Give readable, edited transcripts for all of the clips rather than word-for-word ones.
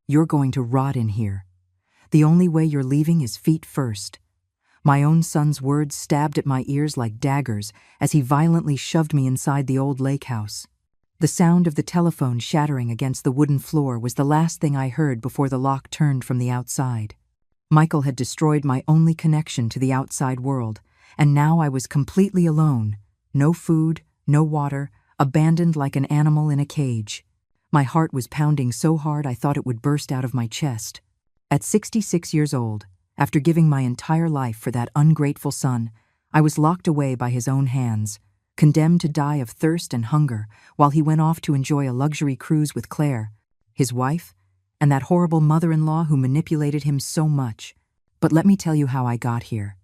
You're going to rot in here. The only way you're leaving is feet first." My own son's words stabbed at my ears like daggers as he violently shoved me inside the old lake house. The sound of the telephone shattering against the wooden floor was the last thing I heard before the lock turned from the outside. Michael had destroyed my only connection to the outside world, and now I was completely alone. No food, no water, abandoned like an animal in a cage. My heart was pounding so hard I thought it would burst out of my chest. At 66 years old, after giving my entire life for that ungrateful son, I was locked away by his own hands, condemned to die of thirst and hunger while he went off to enjoy a luxury cruise with Claire, his wife, and that horrible mother-in-law who manipulated him so much. But let me tell you how I got here.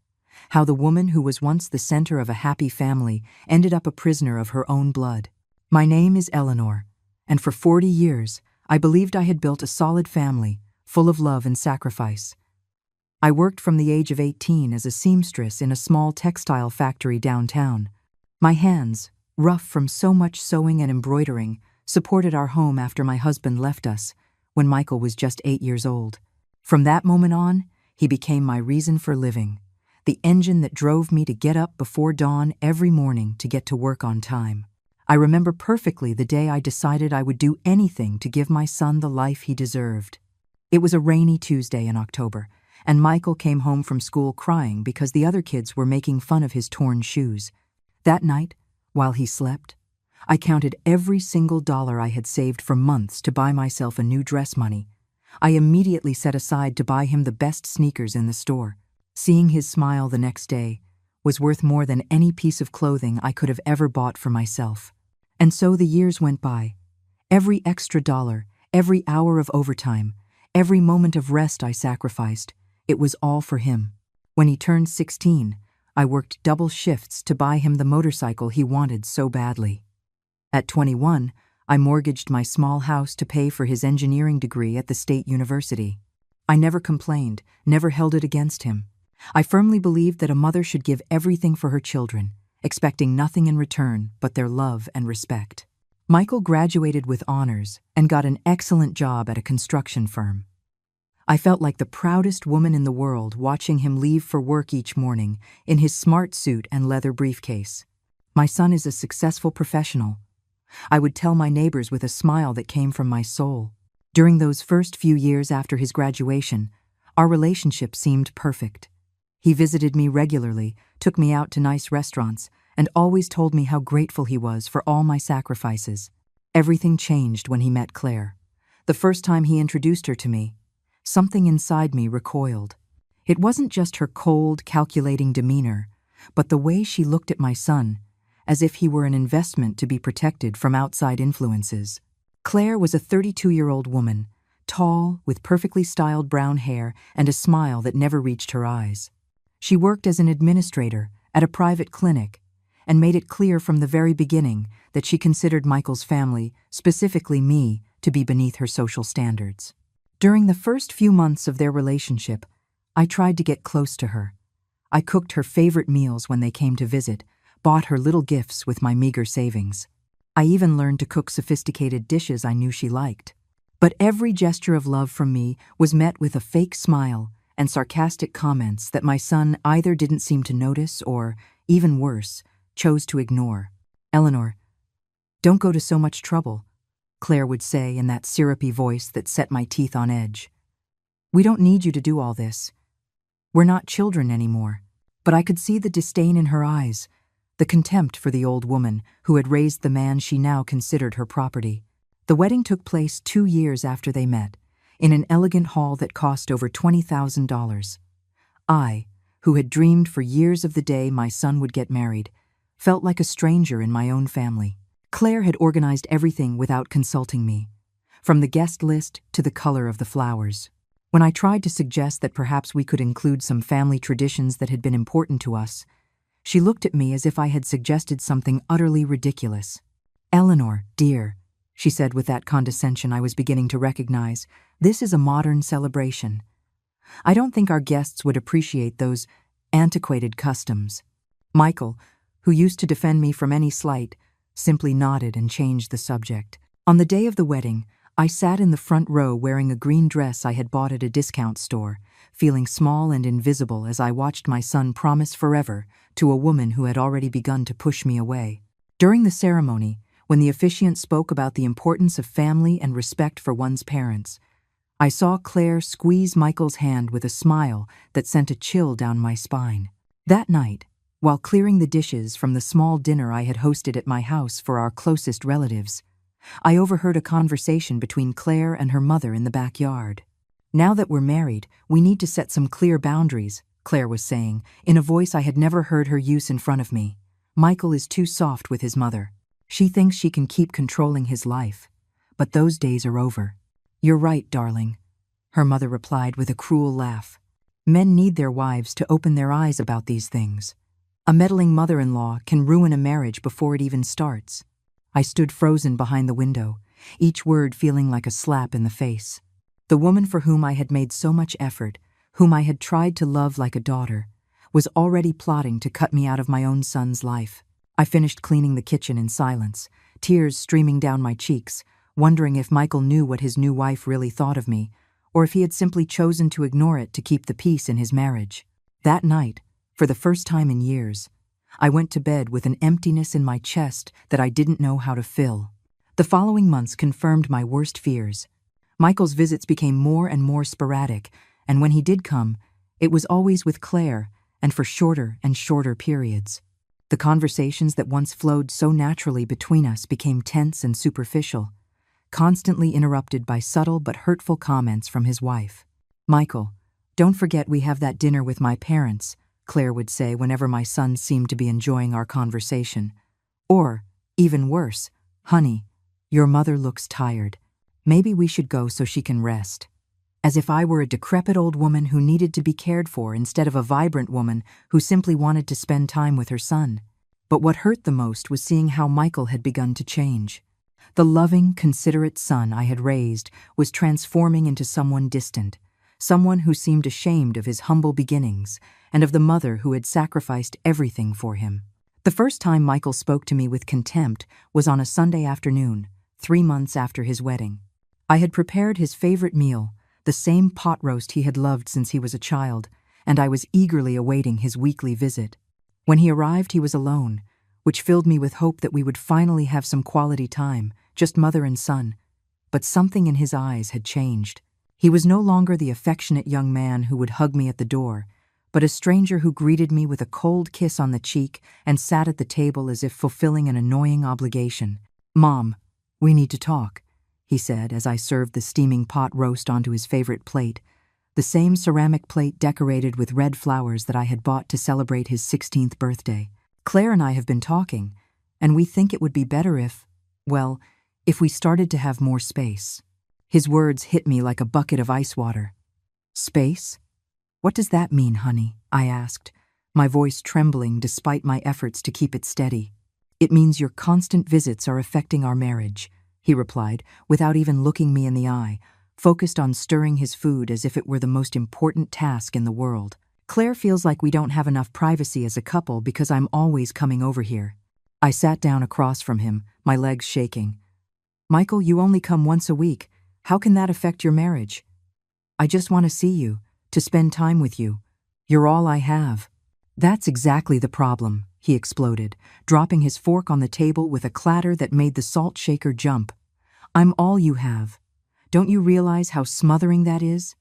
How the woman who was once the center of a happy family ended up a prisoner of her own blood. My name is Eleanor, and for 40 years, I believed I had built a solid family, full of love and sacrifice. I worked from the age of 18 as a seamstress in a small textile factory downtown. My hands, rough from so much sewing and embroidering, supported our home after my husband left us, when Michael was just 8 years old. From that moment on, he became my reason for living, the engine that drove me to get up before dawn every morning to get to work on time. I remember perfectly the day I decided I would do anything to give my son the life he deserved. It was a rainy Tuesday in October, and Michael came home from school crying because the other kids were making fun of his torn shoes. That night, while he slept, I counted every single dollar I had saved for months to buy myself a new dress money. I immediately set aside to buy him the best sneakers in the store. Seeing his smile the next day was worth more than any piece of clothing I could have ever bought for myself. And so the years went by. Every extra dollar, every hour of overtime, every moment of rest I sacrificed, it was all for him. When he turned 16, I worked double shifts to buy him the motorcycle he wanted so badly. At 21, I mortgaged my small house to pay for his engineering degree at the state university. I never complained, never held it against him. I firmly believed that a mother should give everything for her children, expecting nothing in return but their love and respect. Michael graduated with honors and got an excellent job at a construction firm. I felt like the proudest woman in the world watching him leave for work each morning in his smart suit and leather briefcase. My son is a successful professional. I would tell my neighbors with a smile that came from my soul. During those first few years after his graduation, our relationship seemed perfect. He visited me regularly, took me out to nice restaurants, and always told me how grateful he was for all my sacrifices. Everything changed when he met Claire. The first time he introduced her to me, something inside me recoiled. It wasn't just her cold, calculating demeanor, but the way she looked at my son, as if he were an investment to be protected from outside influences. Claire was a 32-year-old woman, tall, with perfectly styled brown hair and a smile that never reached her eyes. She worked as an administrator at a private clinic and made it clear from the very beginning that she considered Michael's family, specifically me, to be beneath her social standards. During the first few months of their relationship, I tried to get close to her. I cooked her favorite meals when they came to visit, bought her little gifts with my meager savings. I even learned to cook sophisticated dishes I knew she liked. But every gesture of love from me was met with a fake smile and sarcastic comments that my son either didn't seem to notice or, even worse, chose to ignore. "Eleanor, don't go to so much trouble," Claire would say in that syrupy voice that set my teeth on edge. "We don't need you to do all this. We're not children anymore." But I could see the disdain in her eyes, the contempt for the old woman who had raised the man she now considered her property. The wedding took place 2 years after they met, in an elegant hall that cost over $20,000. I, who had dreamed for years of the day my son would get married, felt like a stranger in my own family. Claire had organized everything without consulting me, from the guest list to the color of the flowers. When I tried to suggest that perhaps we could include some family traditions that had been important to us, she looked at me as if I had suggested something utterly ridiculous. "Eleanor, dear," she said with that condescension I was beginning to recognize, "this is a modern celebration. I don't think our guests would appreciate those antiquated customs." Michael, who used to defend me from any slight, simply nodded and changed the subject. On the day of the wedding, I sat in the front row wearing a green dress I had bought at a discount store, feeling small and invisible as I watched my son promise forever to a woman who had already begun to push me away. During the ceremony, when the officiant spoke about the importance of family and respect for one's parents, I saw Claire squeeze Michael's hand with a smile that sent a chill down my spine. That night, while clearing the dishes from the small dinner I had hosted at my house for our closest relatives, I overheard a conversation between Claire and her mother in the backyard. "Now that we're married, we need to set some clear boundaries," Claire was saying, in a voice I had never heard her use in front of me. "Michael is too soft with his mother. She thinks she can keep controlling his life. But those days are over." "You're right, darling," her mother replied with a cruel laugh. "Men need their wives to open their eyes about these things. A meddling mother-in-law can ruin a marriage before it even starts." I stood frozen behind the window, each word feeling like a slap in the face. The woman for whom I had made so much effort, whom I had tried to love like a daughter, was already plotting to cut me out of my own son's life. I finished cleaning the kitchen in silence, tears streaming down my cheeks, wondering if Michael knew what his new wife really thought of me, or if he had simply chosen to ignore it to keep the peace in his marriage. That night, for the first time in years, I went to bed with an emptiness in my chest that I didn't know how to fill. The following months confirmed my worst fears. Michael's visits became more and more sporadic, and when he did come, it was always with Claire, and for shorter and shorter periods. The conversations that once flowed so naturally between us became tense and superficial, constantly interrupted by subtle but hurtful comments from his wife. "Michael, don't forget we have that dinner with my parents," Claire would say whenever my son seemed to be enjoying our conversation. Or, even worse, "Honey, your mother looks tired. Maybe we should go so she can rest." As if I were a decrepit old woman who needed to be cared for instead of a vibrant woman who simply wanted to spend time with her son. But what hurt the most was seeing how Michael had begun to change. The loving, considerate son I had raised was transforming into someone distant, someone who seemed ashamed of his humble beginnings and of the mother who had sacrificed everything for him. The first time Michael spoke to me with contempt was on a Sunday afternoon, 3 months after his wedding. I had prepared his favorite meal, the same pot roast he had loved since he was a child, and I was eagerly awaiting his weekly visit. When he arrived, he was alone, which filled me with hope that we would finally have some quality time, just mother and son. But something in his eyes had changed. He was no longer the affectionate young man who would hug me at the door, but a stranger who greeted me with a cold kiss on the cheek and sat at the table as if fulfilling an annoying obligation. "Mom, we need to talk," he said as I served the steaming pot roast onto his favorite plate, the same ceramic plate decorated with red flowers that I had bought to celebrate his 16th birthday. "Claire and I have been talking, and we think it would be better if we started to have more space." His words hit me like a bucket of ice water. "Space? What does that mean, honey?" I asked, my voice trembling despite my efforts to keep it steady. "It means your constant visits are affecting our marriage," he replied, without even looking me in the eye, focused on stirring his food as if it were the most important task in the world. "Claire feels like we don't have enough privacy as a couple because I'm always coming over here." I sat down across from him, my legs shaking. "Michael, you only come once a week. How can that affect your marriage?" "I just want to see you, to spend time with you. You're all I have." "That's exactly the problem," he exploded, dropping his fork on the table with a clatter that made the salt shaker jump. "I'm all you have. Don't you realize how smothering that is?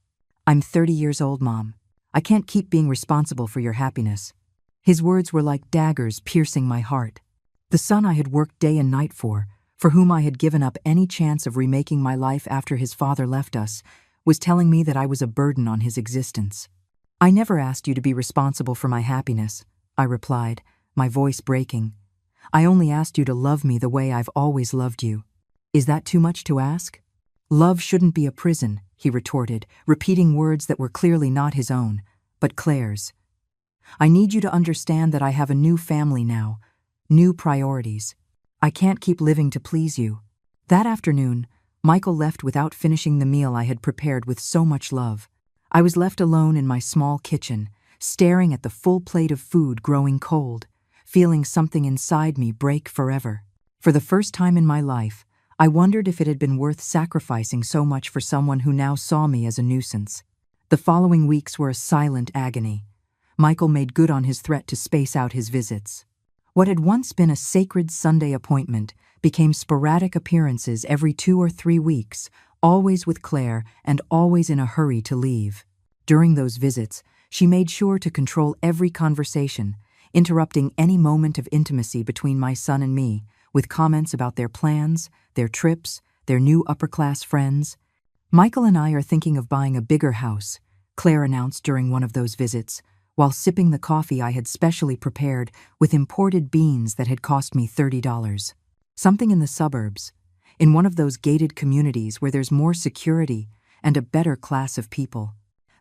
I'm 30 years old, Mom. I can't keep being responsible for your happiness." His words were like daggers piercing my heart. The son I had worked day and night for whom I had given up any chance of remaking my life after his father left us, was telling me that I was a burden on his existence. "I never asked you to be responsible for my happiness," I replied, my voice breaking. "I only asked you to love me the way I've always loved you. Is that too much to ask?" "Love shouldn't be a prison," he retorted, repeating words that were clearly not his own, but Claire's. "I need you to understand that I have a new family now, new priorities. I can't keep living to please you." That afternoon, Michael left without finishing the meal I had prepared with so much love. I was left alone in my small kitchen, staring at the full plate of food growing cold, feeling something inside me break forever. For the first time in my life, I wondered if it had been worth sacrificing so much for someone who now saw me as a nuisance. The following weeks were a silent agony. Michael made good on his threat to space out his visits. What had once been a sacred Sunday appointment became sporadic appearances every 2 or 3 weeks, always with Claire and always in a hurry to leave. During those visits, she made sure to control every conversation, interrupting any moment of intimacy between my son and me, with comments about their plans, their trips, their new upper-class friends. "Michael and I are thinking of buying a bigger house," Claire announced during one of those visits, while sipping the coffee I had specially prepared with imported beans that had cost me $30. "Something in the suburbs, in one of those gated communities where there's more security and a better class of people."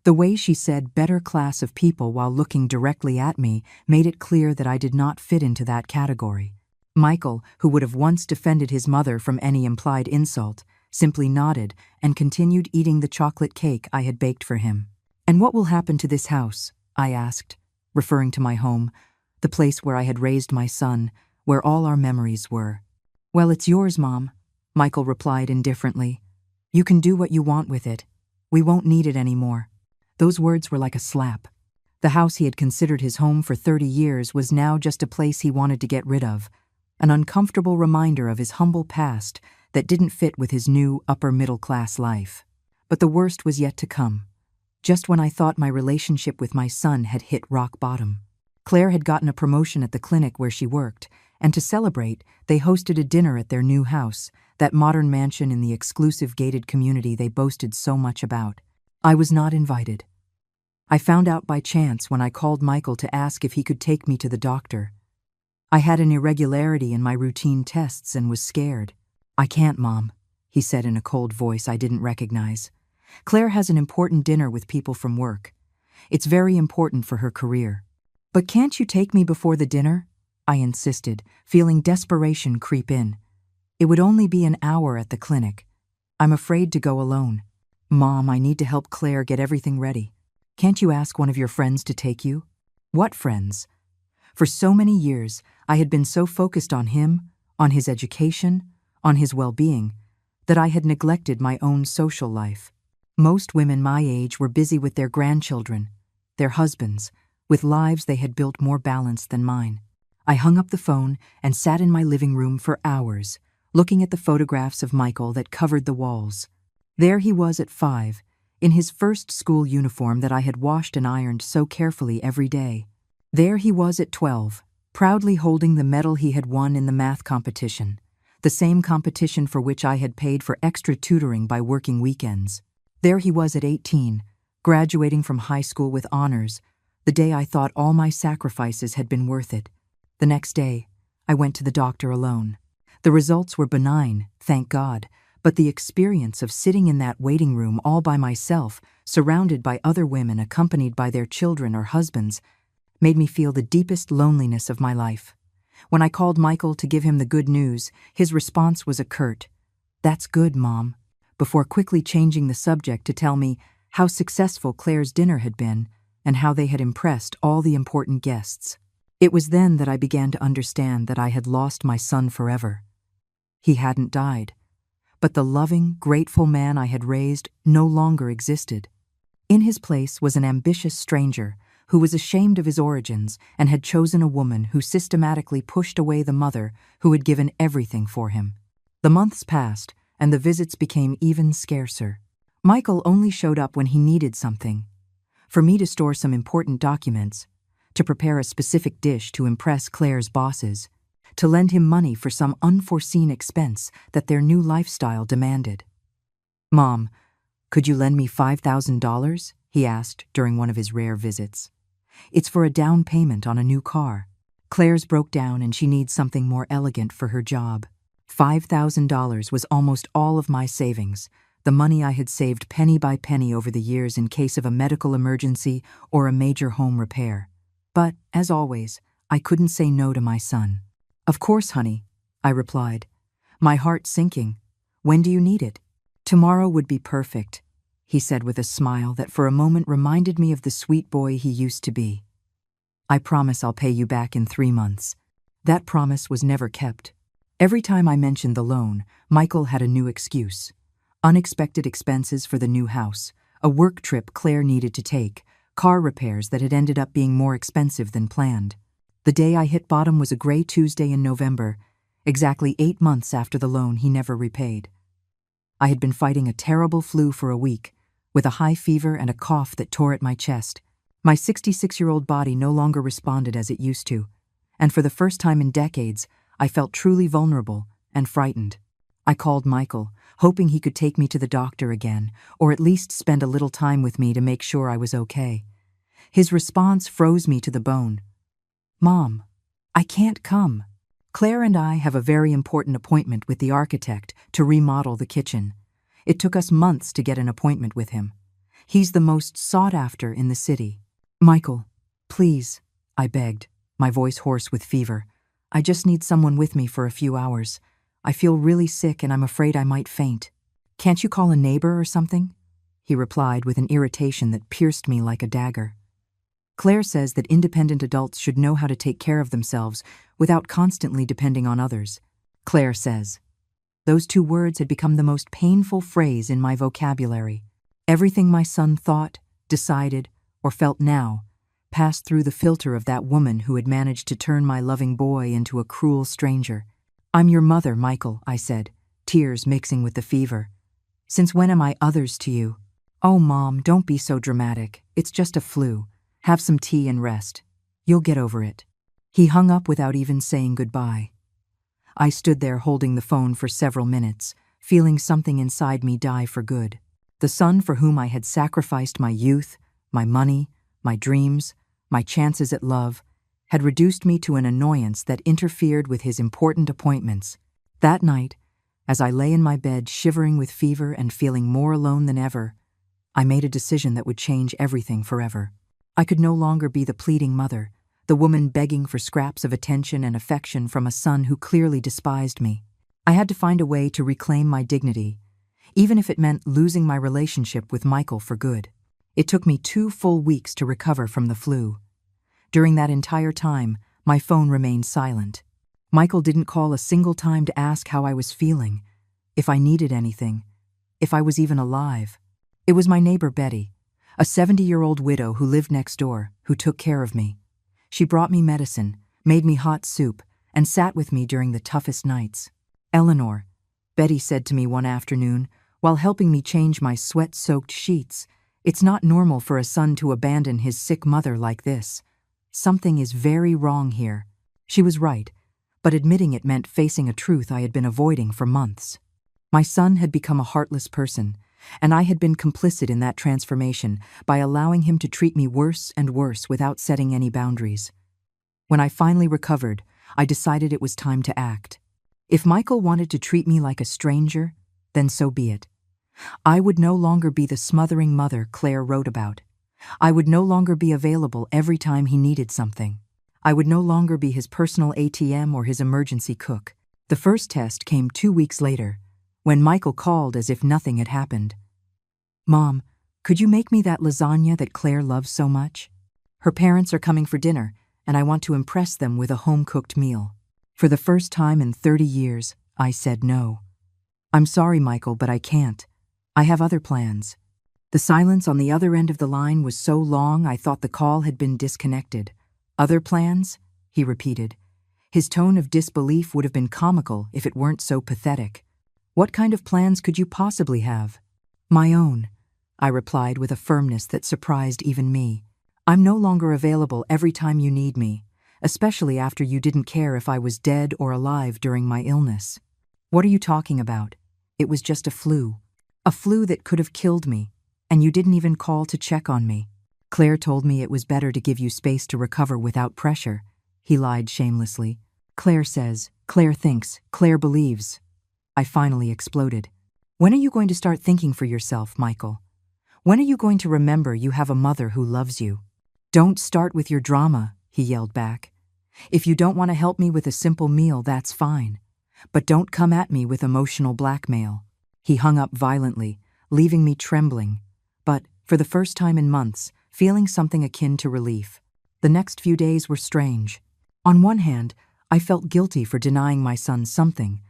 The way she said "better class of people" while looking directly at me made it clear that I did not fit into that category. Michael, who would have once defended his mother from any implied insult, simply nodded and continued eating the chocolate cake I had baked for him. "And what will happen to this house?" I asked, referring to my home, the place where I had raised my son, where all our memories were. "Well, it's yours, Mom," Michael replied indifferently. "You can do what you want with it. We won't need it anymore." Those words were like a slap. The house he had considered his home for 30 years was now just a place he wanted to get rid of, an uncomfortable reminder of his humble past that didn't fit with his new upper-middle-class life. But the worst was yet to come. Just when I thought my relationship with my son had hit rock bottom. Claire had gotten a promotion at the clinic where she worked, and to celebrate, they hosted a dinner at their new house, that modern mansion in the exclusive gated community they boasted so much about. I was not invited. I found out by chance when I called Michael to ask if he could take me to the doctor. I had an irregularity in my routine tests and was scared. "I can't, Mom," he said in a cold voice I didn't recognize. "Claire has an important dinner with people from work. It's very important for her career." "But can't you take me before the dinner?" I insisted, feeling desperation creep in. "It would only be an hour at the clinic. I'm afraid to go alone." "Mom, I need to help Claire get everything ready. Can't you ask one of your friends to take you?" "What friends?" For so many years, I had been so focused on him, on his education, on his well-being, that I had neglected my own social life. Most women my age were busy with their grandchildren, their husbands, with lives they had built more balanced than mine. I hung up the phone and sat in my living room for hours, looking at the photographs of Michael that covered the walls. There he was at 5, in his first school uniform that I had washed and ironed so carefully every day. There he was at 12, proudly holding the medal he had won in the math competition, the same competition for which I had paid for extra tutoring by working weekends. There he was at 18, graduating from high school with honors, the day I thought all my sacrifices had been worth it. The next day, I went to the doctor alone. The results were benign, thank God, but the experience of sitting in that waiting room all by myself, surrounded by other women accompanied by their children or husbands, made me feel the deepest loneliness of my life. When I called Michael to give him the good news, his response was a curt, "That's good, Mom," before quickly changing the subject to tell me how successful Claire's dinner had been and how they had impressed all the important guests. It was then that I began to understand that I had lost my son forever. He hadn't died, but the loving, grateful man I had raised no longer existed. In his place was an ambitious stranger who was ashamed of his origins and had chosen a woman who systematically pushed away the mother who had given everything for him. The months passed, and the visits became even scarcer. Michael only showed up when he needed something. For me to store some important documents, to prepare a specific dish to impress Claire's bosses, to lend him money for some unforeseen expense that their new lifestyle demanded. "Mom, could you lend me $5,000? He asked during one of his rare visits. "It's for a down payment on a new car. Claire's broke down and she needs something more elegant for her job." $5,000 was almost all of my savings, the money I had saved penny by penny over the years in case of a medical emergency or a major home repair. But, as always, I couldn't say no to my son. "Of course, honey," I replied, my heart sinking. "When do you need it?" "Tomorrow would be perfect," he said with a smile that for a moment reminded me of the sweet boy he used to be. "I promise I'll pay you back in 3 months." That promise was never kept. Every time I mentioned the loan, Michael had a new excuse. Unexpected expenses for the new house, a work trip Claire needed to take, car repairs that had ended up being more expensive than planned. The day I hit bottom was a gray Tuesday in November, exactly 8 months after the loan he never repaid. I had been fighting a terrible flu for a week, with a high fever and a cough that tore at my chest. My 66-year-old body no longer responded as it used to, and for the first time in decades, I felt truly vulnerable and frightened. I called Michael, hoping he could take me to the doctor again, or at least spend a little time with me to make sure I was okay. His response froze me to the bone. "Mom, I can't come. Claire and I have a very important appointment with the architect to remodel the kitchen. It took us months to get an appointment with him. He's the most sought after in the city." "Michael, please," I begged, my voice hoarse with fever. "I just need someone with me for a few hours. I feel really sick and I'm afraid I might faint." "Can't you call a neighbor or something?" he replied with an irritation that pierced me like a dagger. "Claire says that independent adults should know how to take care of themselves without constantly depending on others." Claire says. Those 2 words had become the most painful phrase in my vocabulary. Everything my son thought, decided, or felt now passed through the filter of that woman who had managed to turn my loving boy into a cruel stranger. "I'm your mother, Michael," I said, tears mixing with the fever. "Since when am I others to you?" "Oh, Mom, don't be so dramatic. It's just a flu. Have some tea and rest. You'll get over it." He hung up without even saying goodbye. I stood there holding the phone for several minutes, feeling something inside me die for good. The son for whom I had sacrificed my youth, my money, my dreams, my chances at love, had reduced me to an annoyance that interfered with his important appointments. That night, as I lay in my bed shivering with fever and feeling more alone than ever, I made a decision that would change everything forever. I could no longer be the pleading mother, the woman begging for scraps of attention and affection from a son who clearly despised me. I had to find a way to reclaim my dignity, even if it meant losing my relationship with Michael for good. It took me 2 full weeks to recover from the flu. During that entire time, my phone remained silent. Michael didn't call a single time to ask how I was feeling, if I needed anything, if I was even alive. It was my neighbor Betty, a 70-year-old widow who lived next door, who took care of me. She brought me medicine, made me hot soup, and sat with me during the toughest nights. "Eleanor," Betty said to me one afternoon, while helping me change my sweat-soaked sheets, "it's not normal for a son to abandon his sick mother like this. Something is very wrong here." She was right, but admitting it meant facing a truth I had been avoiding for months. My son had become a heartless person, and I had been complicit in that transformation by allowing him to treat me worse and worse without setting any boundaries. When I finally recovered, I decided it was time to act. If Michael wanted to treat me like a stranger, then so be it. I would no longer be the smothering mother Claire wrote about. I would no longer be available every time he needed something. I would no longer be his personal ATM or his emergency cook. The first test came 2 weeks later, when Michael called as if nothing had happened. "Mom, could you make me that lasagna that Claire loves so much? Her parents are coming for dinner, and I want to impress them with a home-cooked meal." For the first time in 30 years, I said no. "I'm sorry, Michael, but I can't. I have other plans." The silence on the other end of the line was so long I thought the call had been disconnected. "Other plans?" he repeated. His tone of disbelief would have been comical if it weren't so pathetic. "What kind of plans could you possibly have?" "My own," I replied with a firmness that surprised even me. "I'm no longer available every time you need me, especially after you didn't care if I was dead or alive during my illness." "What are you talking about? It was just a flu. A flu that could have killed me, and you didn't even call to check on me." "Claire told me it was better to give you space to recover without pressure," he lied shamelessly. "Claire says, Claire thinks, Claire believes." I finally exploded. "When are you going to start thinking for yourself, Michael? When are you going to remember you have a mother who loves you?" "Don't start with your drama," he yelled back. "If you don't want to help me with a simple meal, that's fine. But don't come at me with emotional blackmail." He hung up violently, leaving me trembling, but, for the first time in months, feeling something akin to relief. The next few days were strange. On one hand, I felt guilty for denying my son something,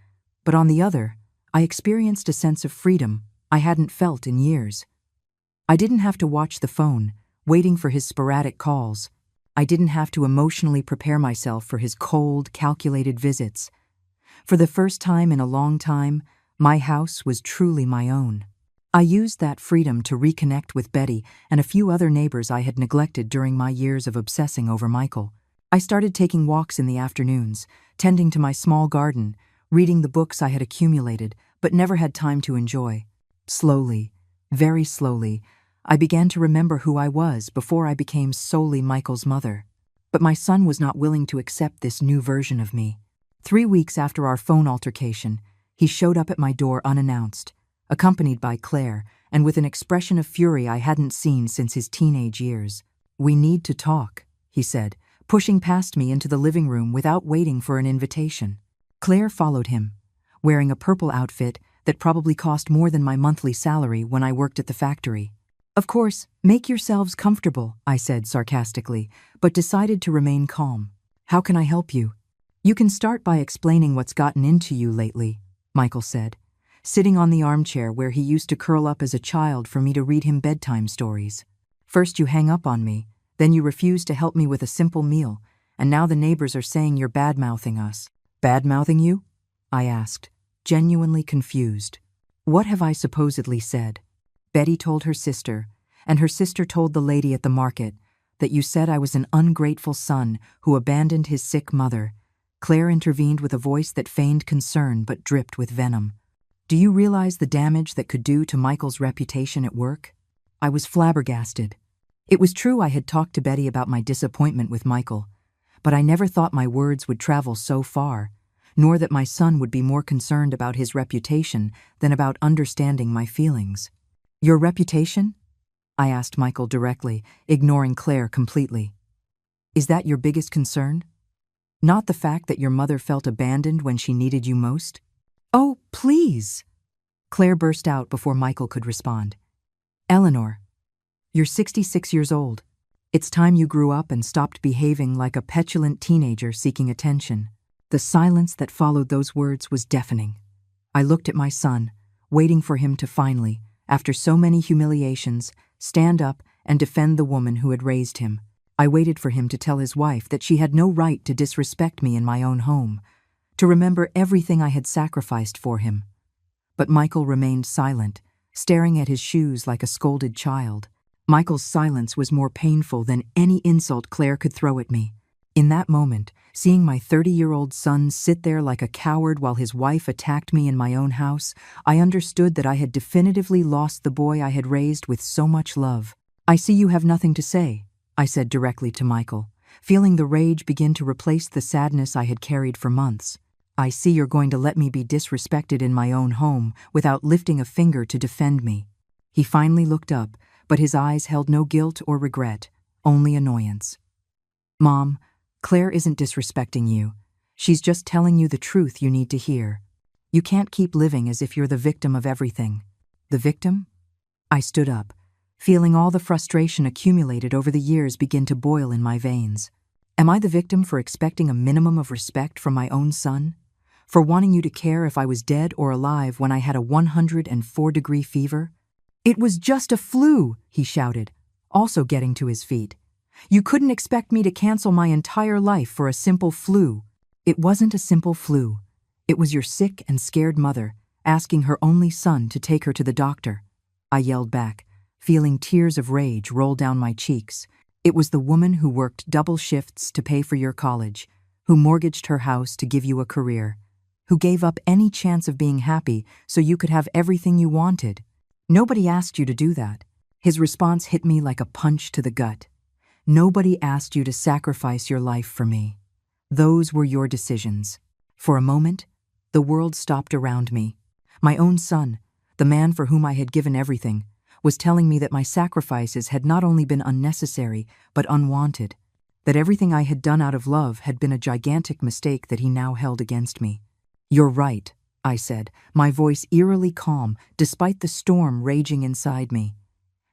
but on the other, I experienced a sense of freedom I hadn't felt in years. I didn't have to watch the phone, waiting for his sporadic calls. I didn't have to emotionally prepare myself for his cold, calculated visits. For the first time in a long time, my house was truly my own. I used that freedom to reconnect with Betty and a few other neighbors I had neglected during my years of obsessing over Michael. I started taking walks in the afternoons, tending to my small garden, reading the books I had accumulated but never had time to enjoy. Slowly, very slowly, I began to remember who I was before I became solely Michael's mother. But my son was not willing to accept this new version of me. 3 weeks after our phone altercation, he showed up at my door unannounced, accompanied by Claire, and with an expression of fury I hadn't seen since his teenage years. "We need to talk," he said, pushing past me into the living room without waiting for an invitation. Claire followed him, wearing a purple outfit that probably cost more than my monthly salary when I worked at the factory. "Of course, make yourselves comfortable," I said sarcastically, but decided to remain calm. "How can I help you?" "You can start by explaining what's gotten into you lately," Michael said, sitting on the armchair where he used to curl up as a child for me to read him bedtime stories. "First you hang up on me, then you refuse to help me with a simple meal, and now the neighbors are saying you're bad-mouthing us." "Bad-mouthing you?" I asked, genuinely confused. "What have I supposedly said?" "Betty told her sister, and her sister told the lady at the market, that you said I was an ungrateful son who abandoned his sick mother." Claire intervened with a voice that feigned concern but dripped with venom. "Do you realize the damage that could do to Michael's reputation at work?" I was flabbergasted. It was true I had talked to Betty about my disappointment with Michael, but I never thought my words would travel so far, nor that my son would be more concerned about his reputation than about understanding my feelings. "Your reputation?" I asked Michael directly, ignoring Claire completely. "Is that your biggest concern? Not the fact that your mother felt abandoned when she needed you most?" "Oh, please!" Claire burst out before Michael could respond. "Eleanor, you're 66 years old. It's time you grew up and stopped behaving like a petulant teenager seeking attention." The silence that followed those words was deafening. I looked at my son, waiting for him to finally, after so many humiliations, stand up and defend the woman who had raised him. I waited for him to tell his wife that she had no right to disrespect me in my own home, to remember everything I had sacrificed for him. But Michael remained silent, staring at his shoes like a scolded child. Michael's silence was more painful than any insult Claire could throw at me. In that moment, seeing my 30-year-old son sit there like a coward while his wife attacked me in my own house, I understood that I had definitively lost the boy I had raised with so much love. "I see you have nothing to say," I said directly to Michael, feeling the rage begin to replace the sadness I had carried for months. "I see you're going to let me be disrespected in my own home without lifting a finger to defend me." He finally looked up, but his eyes held no guilt or regret, only annoyance. "Mom, Claire isn't disrespecting you. She's just telling you the truth you need to hear. You can't keep living as if you're the victim of everything." "The victim?" I stood up, feeling all the frustration accumulated over the years begin to boil in my veins. "Am I the victim for expecting a minimum of respect from my own son? For wanting you to care if I was dead or alive when I had a 104-degree fever?" "It was just a flu," he shouted, also getting to his feet. "You couldn't expect me to cancel my entire life for a simple flu." "It wasn't a simple flu. It was your sick and scared mother asking her only son to take her to the doctor," I yelled back, feeling tears of rage roll down my cheeks. "It was the woman who worked double shifts to pay for your college, who mortgaged her house to give you a career, who gave up any chance of being happy so you could have everything you wanted. Nobody asked you to do that." His response hit me like a punch to the gut. "Nobody asked you to sacrifice your life for me. Those were your decisions." For a moment, the world stopped around me. My own son, the man for whom I had given everything, was telling me that my sacrifices had not only been unnecessary, but unwanted, that everything I had done out of love had been a gigantic mistake that he now held against me. "You're right," I said, my voice eerily calm despite the storm raging inside me.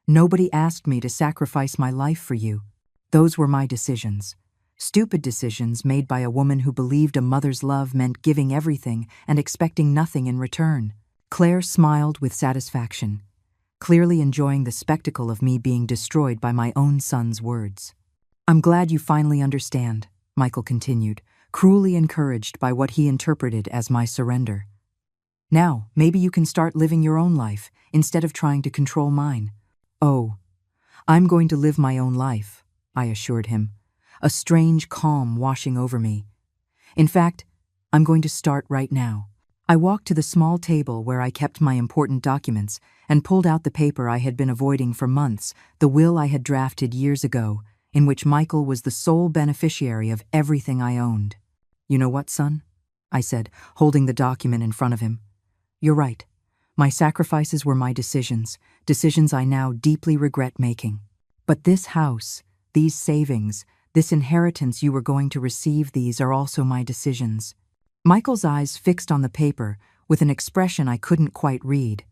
"Nobody asked me to sacrifice my life for you. Those were my decisions. Stupid decisions made by a woman who believed a mother's love meant giving everything and expecting nothing in return. Claire smiled with satisfaction, clearly enjoying the spectacle of me being destroyed by my own son's words. "I'm glad you finally understand," Michael continued, cruelly encouraged by what he interpreted as my surrender. "Now, maybe you can start living your own life instead of trying to control mine." "Oh, I'm going to live my own life," I assured him, a strange calm washing over me. "In fact, I'm going to start right now." I walked to the small table where I kept my important documents and pulled out the paper I had been avoiding for months, the will I had drafted years ago, in which Michael was the sole beneficiary of everything I owned. "You know what, son?" I said, holding the document in front of him. "You're right. My sacrifices were my decisions I now deeply regret making. But this house, these savings, this inheritance you were going to receive, these are also my decisions." Michael's eyes fixed on the paper with an expression I couldn't quite read.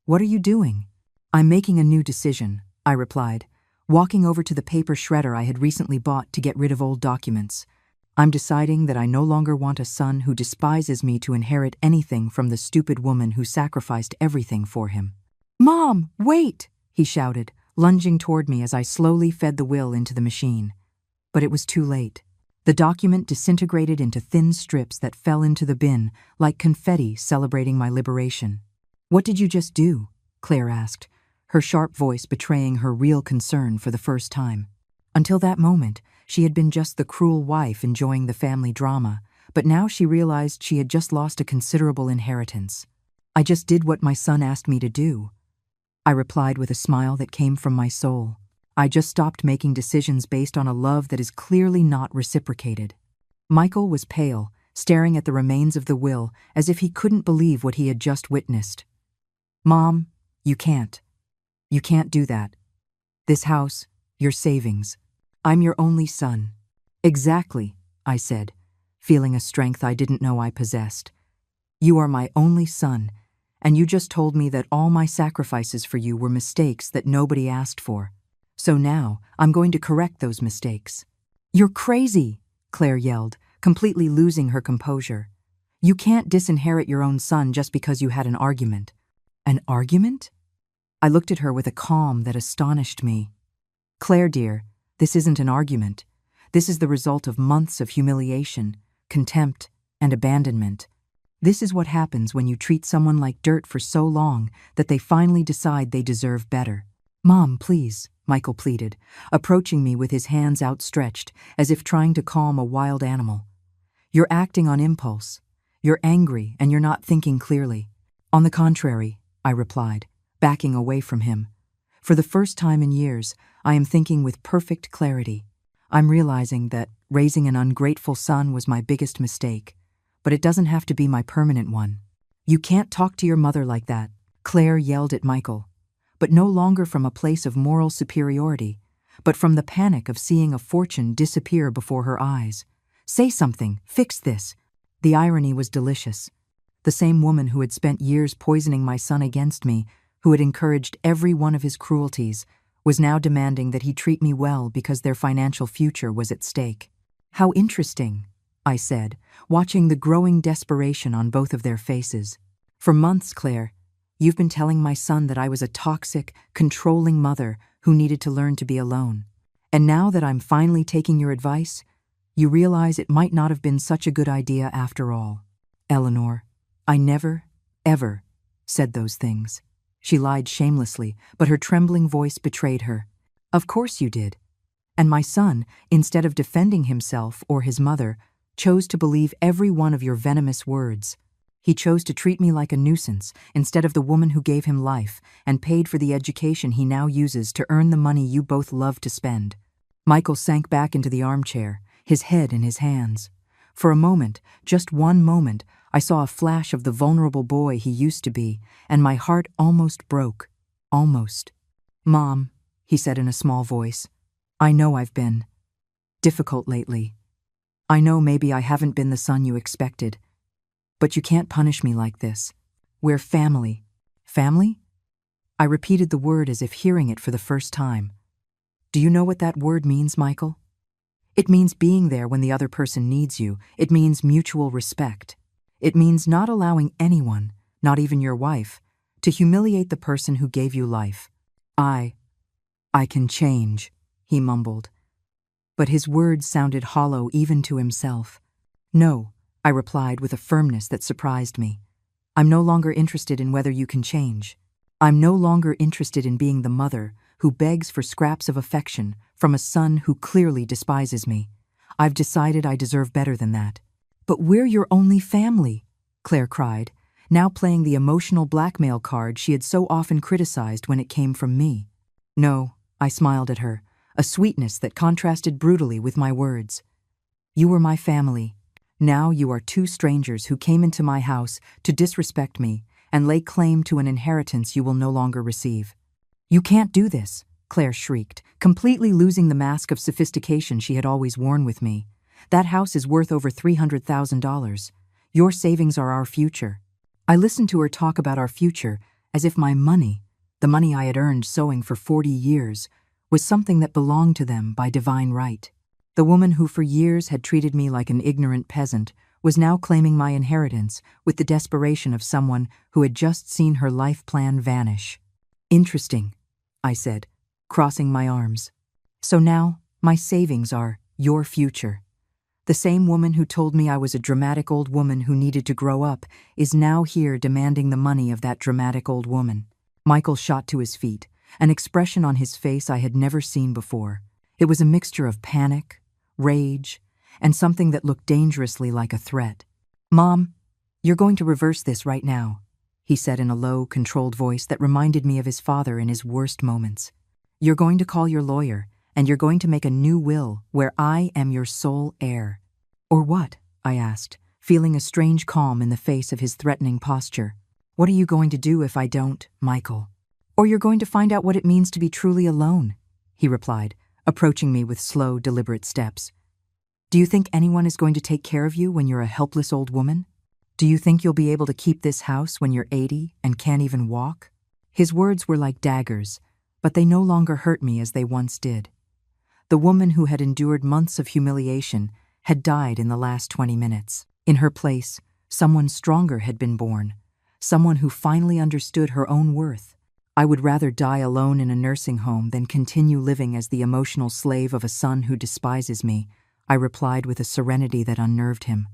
"What are you doing?" "I'm making a new decision," I replied, walking over to the paper shredder I had recently bought to get rid of old documents. "I'm deciding that I no longer want a son who despises me to inherit anything from the stupid woman who sacrificed everything for him." "Mom, wait!" he shouted, lunging toward me as I slowly fed the will into the machine. But it was too late. The document disintegrated into thin strips that fell into the bin like confetti celebrating my liberation. "What did you just do?" Claire asked, her sharp voice betraying her real concern for the first time. Until that moment, she had been just the cruel wife enjoying the family drama, but now she realized she had just lost a considerable inheritance. "I just did what my son asked me to do," I replied with a smile that came from my soul. "I just stopped making decisions based on a love that is clearly not reciprocated." Michael was pale, staring at the remains of the will as if he couldn't believe what he had just witnessed. "Mom, you can't. You can't do that. This house, your savings. I'm your only son." "Exactly," I said, feeling a strength I didn't know I possessed. "You are my only son, and you just told me that all my sacrifices for you were mistakes that nobody asked for. So now, I'm going to correct those mistakes." "You're crazy," Claire yelled, completely losing her composure. "You can't disinherit your own son just because you had an argument." "An argument?" I looked at her with a calm that astonished me. "Claire, dear, this isn't an argument. This is the result of months of humiliation, contempt, and abandonment. This is what happens when you treat someone like dirt for so long that they finally decide they deserve better." "Mom, please," Michael pleaded, approaching me with his hands outstretched as if trying to calm a wild animal. "You're acting on impulse. You're angry and you're not thinking clearly." "On the contrary," I replied, backing away from him. "For the first time in years, I am thinking with perfect clarity. I'm realizing that raising an ungrateful son was my biggest mistake, but it doesn't have to be my permanent one." "You can't talk to your mother like that," Claire yelled at Michael, but no longer from a place of moral superiority, but from the panic of seeing a fortune disappear before her eyes. "Say something, fix this." The irony was delicious. The same woman who had spent years poisoning my son against me, who had encouraged every one of his cruelties, was now demanding that he treat me well because their financial future was at stake. "How interesting," I said, watching the growing desperation on both of their faces. "For months, Claire, you've been telling my son that I was a toxic, controlling mother who needed to learn to be alone. And now that I'm finally taking your advice, you realize it might not have been such a good idea after all." "Eleanor, I never, ever said those things." She lied shamelessly, but her trembling voice betrayed her. "Of course you did. And my son, instead of defending himself or his mother, chose to believe every one of your venomous words. He chose to treat me like a nuisance instead of the woman who gave him life and paid for the education he now uses to earn the money you both love to spend." Michael sank back into the armchair, his head in his hands. For a moment, just one moment, I saw a flash of the vulnerable boy he used to be, and my heart almost broke. Almost. "Mom," he said in a small voice, "I know I've been difficult lately. I know maybe I haven't been the son you expected. But you can't punish me like this. We're family." "Family?" I repeated the word as if hearing it for the first time. "Do you know what that word means, Michael? It means being there when the other person needs you. It means mutual respect. It means not allowing anyone, not even your wife, to humiliate the person who gave you life. I can change, he mumbled. But his words sounded hollow even to himself. No, I replied with a firmness that surprised me. I'm no longer interested in whether you can change. I'm no longer interested in being the mother who begs for scraps of affection from a son who clearly despises me. I've decided I deserve better than that. But we're your only family, Claire cried, now playing the emotional blackmail card she had so often criticized when it came from me. No, I smiled at her, a sweetness that contrasted brutally with my words. You were my family. Now you are two strangers who came into my house to disrespect me and lay claim to an inheritance you will no longer receive. You can't do this, Claire shrieked, completely losing the mask of sophistication she had always worn with me. That house is worth over $300,000. Your savings are our future. I listened to her talk about our future as if my money, the money I had earned sewing for 40 years, was something that belonged to them by divine right. The woman who for years had treated me like an ignorant peasant was now claiming my inheritance with the desperation of someone who had just seen her life plan vanish. Interesting, I said, crossing my arms. So now, my savings are your future. The same woman who told me I was a dramatic old woman who needed to grow up is now here demanding the money of that dramatic old woman. Michael shot to his feet, an expression on his face I had never seen before. It was a mixture of panic, rage, and something that looked dangerously like a threat. Mom, you're going to reverse this right now, he said in a low, controlled voice that reminded me of his father in his worst moments. You're going to call your lawyer, and you're going to make a new will where I am your sole heir. Or what? I asked, feeling a strange calm in the face of his threatening posture. What are you going to do if I don't, Michael? Or you're going to find out what it means to be truly alone, he replied, approaching me with slow, deliberate steps. Do you think anyone is going to take care of you when you're a helpless old woman? Do you think you'll be able to keep this house when you're 80 and can't even walk? His words were like daggers, but they no longer hurt me as they once did. The woman who had endured months of humiliation had died in the last 20 minutes. In her place, someone stronger had been born, someone who finally understood her own worth. I would rather die alone in a nursing home than continue living as the emotional slave of a son who despises me, I replied with a serenity that unnerved him.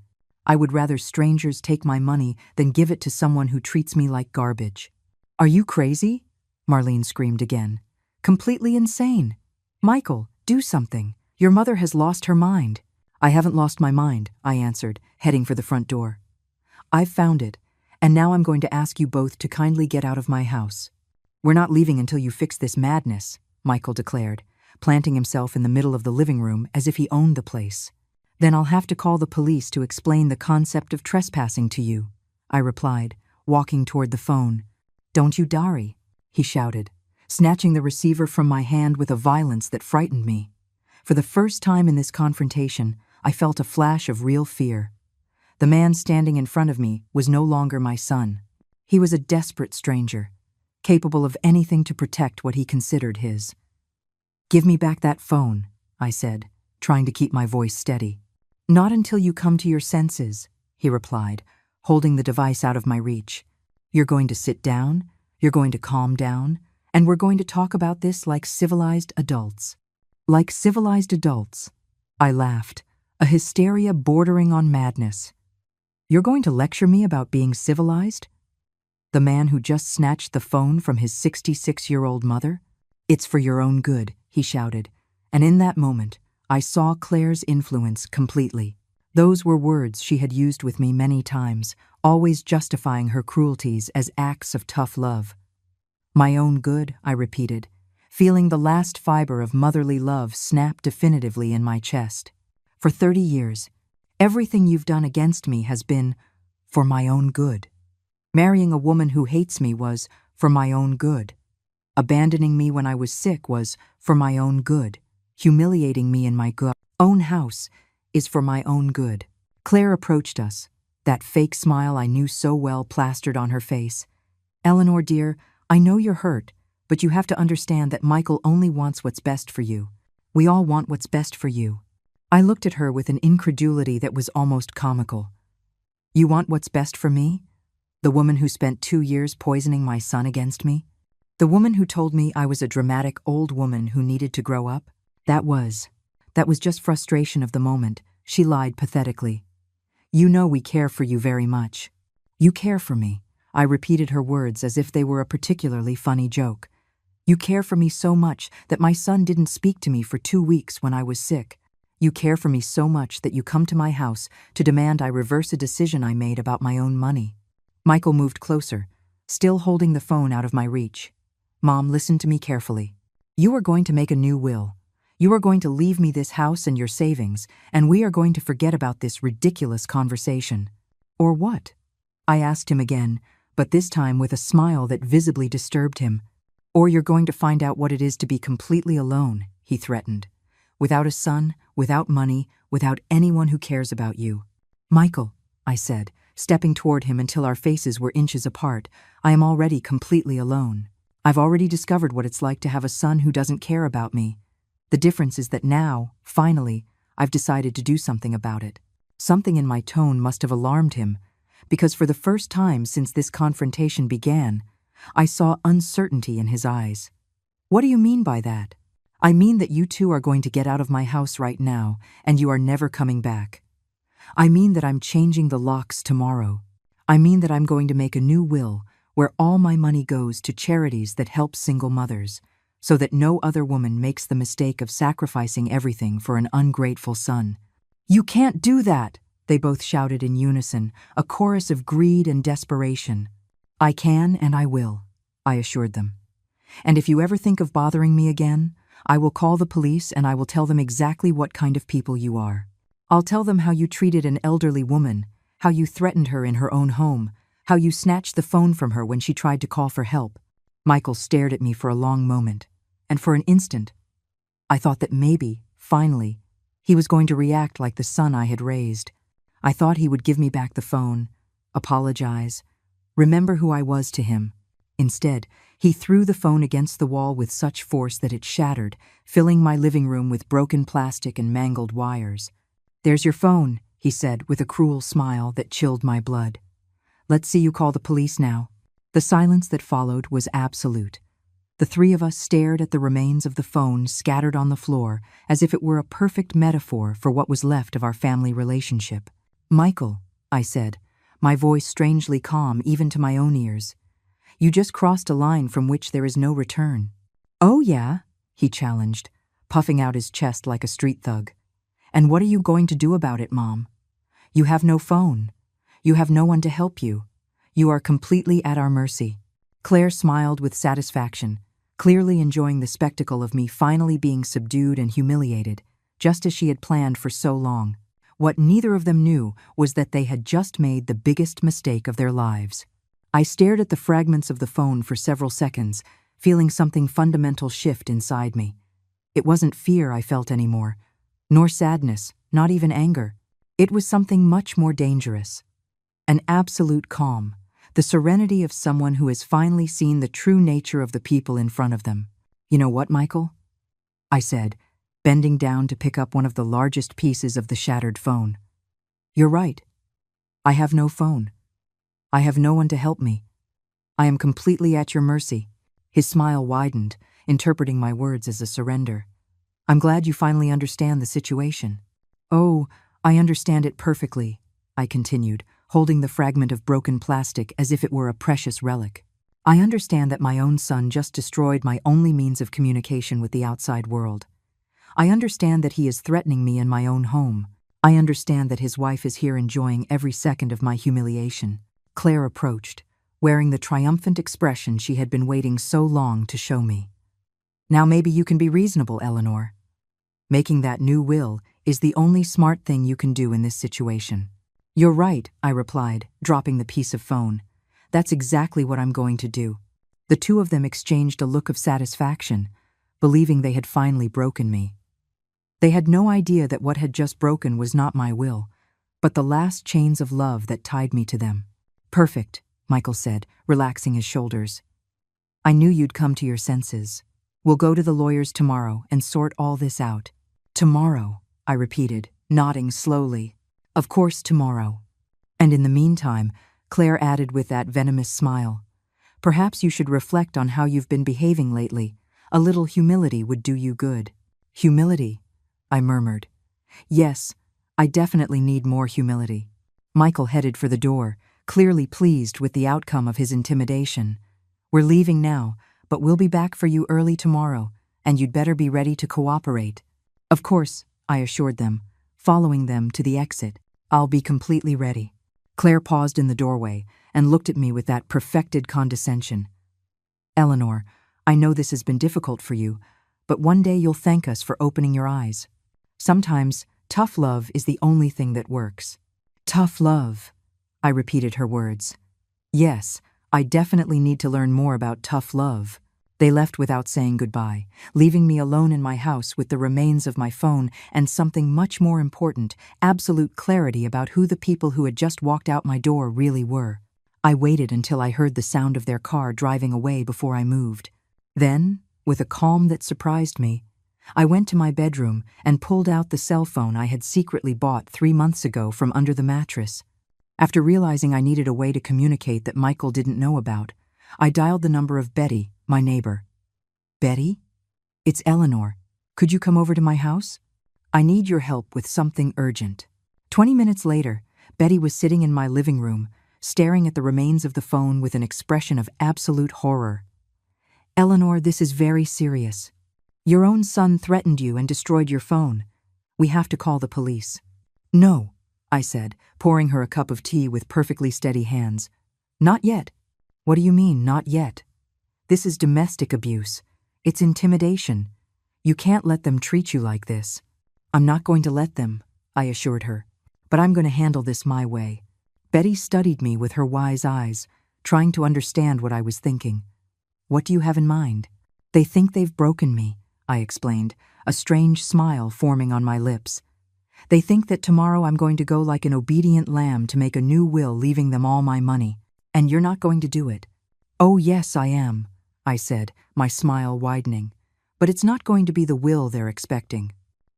I would rather strangers take my money than give it to someone who treats me like garbage. Are you crazy? Marlene screamed again. Completely insane. Michael, do something. Your mother has lost her mind. I haven't lost my mind, I answered, heading for the front door. I've found it, and now I'm going to ask you both to kindly get out of my house. We're not leaving until you fix this madness, Michael declared, planting himself in the middle of the living room as if he owned the place. Then I'll have to call the police to explain the concept of trespassing to you, I replied, walking toward the phone. Don't you dare, he shouted, snatching the receiver from my hand with a violence that frightened me. For the first time in this confrontation, I felt a flash of real fear. The man standing in front of me was no longer my son. He was a desperate stranger, capable of anything to protect what he considered his. Give me back that phone, I said, trying to keep my voice steady. Not until you come to your senses, he replied, holding the device out of my reach. You're going to sit down, you're going to calm down, and we're going to talk about this like civilized adults. Like civilized adults, I laughed, a hysteria bordering on madness. You're going to lecture me about being civilized? The man who just snatched the phone from his 66-year-old mother? It's for your own good, he shouted, and in that moment, I saw Claire's influence completely. Those were words she had used with me many times, always justifying her cruelties as acts of tough love. My own good, I repeated, feeling the last fiber of motherly love snap definitively in my chest. For 30 years, everything you've done against me has been for my own good. Marrying a woman who hates me was for my own good. Abandoning me when I was sick was for my own good. Humiliating me in my own house is for my own good. Claire approached us, that fake smile I knew so well plastered on her face. Eleanor, dear, I know you're hurt, but you have to understand that Michael only wants what's best for you. We all want what's best for you. I looked at her with an incredulity that was almost comical. You want what's best for me? The woman who spent 2 years poisoning my son against me? The woman who told me I was a dramatic old woman who needed to grow up? That was just frustration of the moment. She lied pathetically. You know we care for you very much. You care for me. I repeated her words as if they were a particularly funny joke. You care for me so much that my son didn't speak to me for 2 weeks when I was sick. You care for me so much that you come to my house to demand I reverse a decision I made about my own money. Michael moved closer, still holding the phone out of my reach. Mom, listen to me carefully. You are going to make a new will. You are going to leave me this house and your savings, and we are going to forget about this ridiculous conversation. Or what? I asked him again, but this time with a smile that visibly disturbed him. Or you're going to find out what it is to be completely alone, he threatened. Without a son, without money, without anyone who cares about you. Michael, I said, stepping toward him until our faces were inches apart, I am already completely alone. I've already discovered what it's like to have a son who doesn't care about me. The difference is that now, finally, I've decided to do something about it. Something in my tone must have alarmed him, because for the first time since this confrontation began, I saw uncertainty in his eyes. What do you mean by that? I mean that you two are going to get out of my house right now, and you are never coming back. I mean that I'm changing the locks tomorrow. I mean that I'm going to make a new will where all my money goes to charities that help single mothers, so that no other woman makes the mistake of sacrificing everything for an ungrateful son. You can't do that, they both shouted in unison, a chorus of greed and desperation. I can and I will, I assured them. And if you ever think of bothering me again, I will call the police and I will tell them exactly what kind of people you are. I'll tell them how you treated an elderly woman, how you threatened her in her own home, how you snatched the phone from her when she tried to call for help. Michael stared at me for a long moment, and for an instant, I thought that maybe, finally, he was going to react like the son I had raised. I thought he would give me back the phone, apologize, remember who I was to him. Instead, he threw the phone against the wall with such force that it shattered, filling my living room with broken plastic and mangled wires. There's your phone, he said with a cruel smile that chilled my blood. Let's see you call the police now. The silence that followed was absolute. The three of us stared at the remains of the phone scattered on the floor as if it were a perfect metaphor for what was left of our family relationship. Michael, I said, my voice strangely calm even to my own ears. You just crossed a line from which there is no return. Oh yeah, he challenged, puffing out his chest like a street thug. And what are you going to do about it, Mom? You have no phone. You have no one to help you. You are completely at our mercy. Claire smiled with satisfaction, clearly enjoying the spectacle of me finally being subdued and humiliated, just as she had planned for so long. What neither of them knew was that they had just made the biggest mistake of their lives. I stared at the fragments of the phone for several seconds, feeling something fundamental shift inside me. It wasn't fear I felt anymore, nor sadness, not even anger. It was something much more dangerous. An absolute calm, the serenity of someone who has finally seen the true nature of the people in front of them. You know what, Michael? I said, bending down to pick up one of the largest pieces of the shattered phone. You're right. I have no phone. I have no one to help me. I am completely at your mercy. His smile widened, interpreting my words as a surrender. I'm glad you finally understand the situation. Oh, I understand it perfectly, I continued, holding the fragment of broken plastic as if it were a precious relic. I understand that my own son just destroyed my only means of communication with the outside world. I understand that he is threatening me in my own home. I understand that his wife is here enjoying every second of my humiliation. Claire approached, wearing the triumphant expression she had been waiting so long to show me. Now maybe you can be reasonable, Eleanor. Making that new will is the only smart thing you can do in this situation. You're right, I replied, dropping the piece of phone. That's exactly what I'm going to do. The two of them exchanged a look of satisfaction, believing they had finally broken me. They had no idea that what had just broken was not my will, but the last chains of love that tied me to them. Perfect, Michael said, relaxing his shoulders. I knew you'd come to your senses. We'll go to the lawyers tomorrow and sort all this out. Tomorrow, I I repeated, nodding slowly. Of course, tomorrow. And in the meantime, Claire added with that venomous smile, perhaps you should reflect on how you've been behaving lately. A little humility would do you good. Humility, I murmured. Yes, I definitely need more humility. Michael headed for the door, clearly pleased with the outcome of his intimidation. We're leaving now, but we'll be back for you early tomorrow, and you'd better be ready to cooperate. Of course, I assured them, following them to the exit. I'll be completely ready. Claire paused in the doorway and looked at me with that perfected condescension. Eleanor, I know this has been difficult for you, but one day you'll thank us for opening your eyes. Sometimes, tough love is the only thing that works. Tough love, I repeated her words. Yes, I definitely need to learn more about tough love. They left without saying goodbye, leaving me alone in my house with the remains of my phone and something much more important, absolute clarity about who the people who had just walked out my door really were. I waited until I heard the sound of their car driving away before I moved. Then, with a calm that surprised me, I went to my bedroom and pulled out the cell phone I had secretly bought 3 months ago from under the mattress. After realizing I needed a way to communicate that Michael didn't know about, I dialed the number of Betty, my neighbor. Betty? It's Eleanor. Could you come over to my house? I need your help with something urgent. 20 minutes later, Betty was sitting in my living room, staring at the remains of the phone with an expression of absolute horror. Eleanor, this is very serious. Your own son threatened you and destroyed your phone. We have to call the police. No, I said, pouring her a cup of tea with perfectly steady hands. Not yet. What do you mean, not yet? This is domestic abuse. It's intimidation. You can't let them treat you like this. I'm not going to let them, I assured her. But I'm going to handle this my way. Betty studied me with her wise eyes, trying to understand what I was thinking. What do you have in mind? They think they've broken me, I explained, a strange smile forming on my lips. They think that tomorrow I'm going to go like an obedient lamb to make a new will leaving them all my money. And you're not going to do it. Oh yes, I am, I said, my smile widening. But it's not going to be the will they're expecting.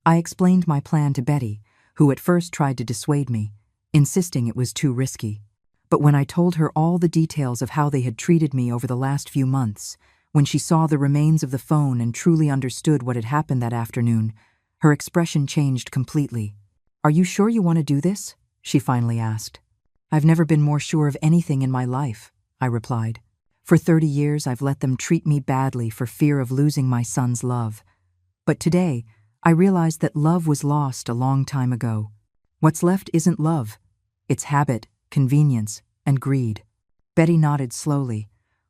I explained my plan to Betty, who at first tried to dissuade me, insisting it was too risky. But when I told her all the details of how they had treated me over the last few months, when she saw the remains of the phone and truly understood what had happened that afternoon, her expression changed completely. Are you sure you want to do this? She finally asked. I've never been more sure of anything in my life, I replied. For 30 years, I've let them treat me badly for fear of losing my son's love. But today, I realized that love was lost a long time ago. What's left isn't love. It's habit, convenience, and greed. Betty nodded slowly.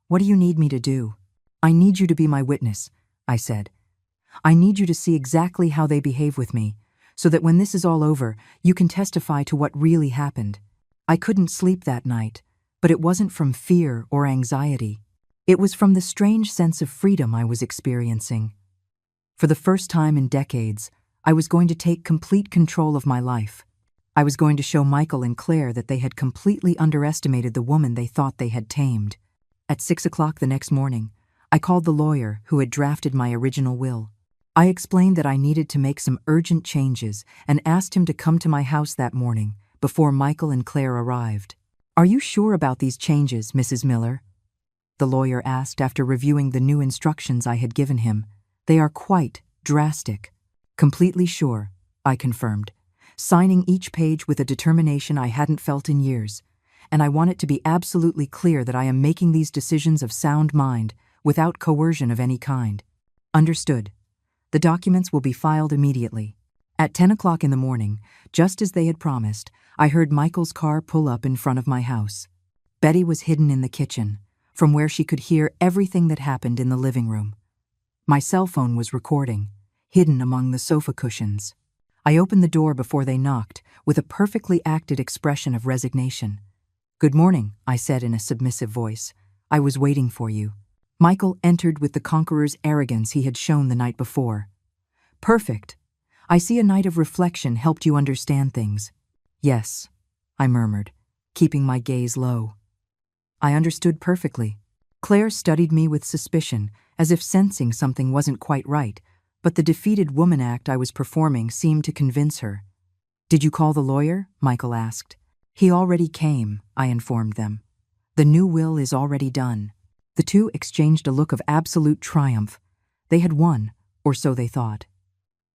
What do you need me to do? I need you to be my witness, I said. I need you to see exactly how they behave with me, so that when this is all over, you can testify to what really happened. I couldn't sleep that night, but it wasn't from fear or anxiety. It was from the strange sense of freedom I was experiencing. For the first time in decades, I was going to take complete control of my life. I was going to show Michael and Claire that they had completely underestimated the woman they thought they had tamed. At 6 o'clock the next morning, I called the lawyer who had drafted my original will. I explained that I needed to make some urgent changes and asked him to come to my house that morning before Michael and Claire arrived. Are you sure about these changes, Mrs. Miller? The lawyer asked after reviewing the new instructions I had given him. They are quite drastic. Completely sure, I confirmed, signing each page with a determination I hadn't felt in years. And I want it to be absolutely clear that I am making these decisions of sound mind, without coercion of any kind. Understood. The documents will be filed immediately. At 10 o'clock in the morning, just as they had promised, I heard Michael's car pull up in front of my house. Betty was hidden in the kitchen, from where she could hear everything that happened in the living room. My cell phone was recording, hidden among the sofa cushions. I opened the door before they knocked, with a perfectly acted expression of resignation. Good morning, I said in a submissive voice. I was waiting for you. Michael entered with the conqueror's arrogance he had shown the night before. Perfect. I see a night of reflection helped you understand things. Yes, I murmured, keeping my gaze low. I understood perfectly. Claire studied me with suspicion, as if sensing something wasn't quite right, But the defeated woman act I was performing seemed to convince her. "Did you call the lawyer?" Michael asked. "He already came," I informed them. "The new will is already done." The two exchanged a look of absolute triumph. They had won, or so they thought.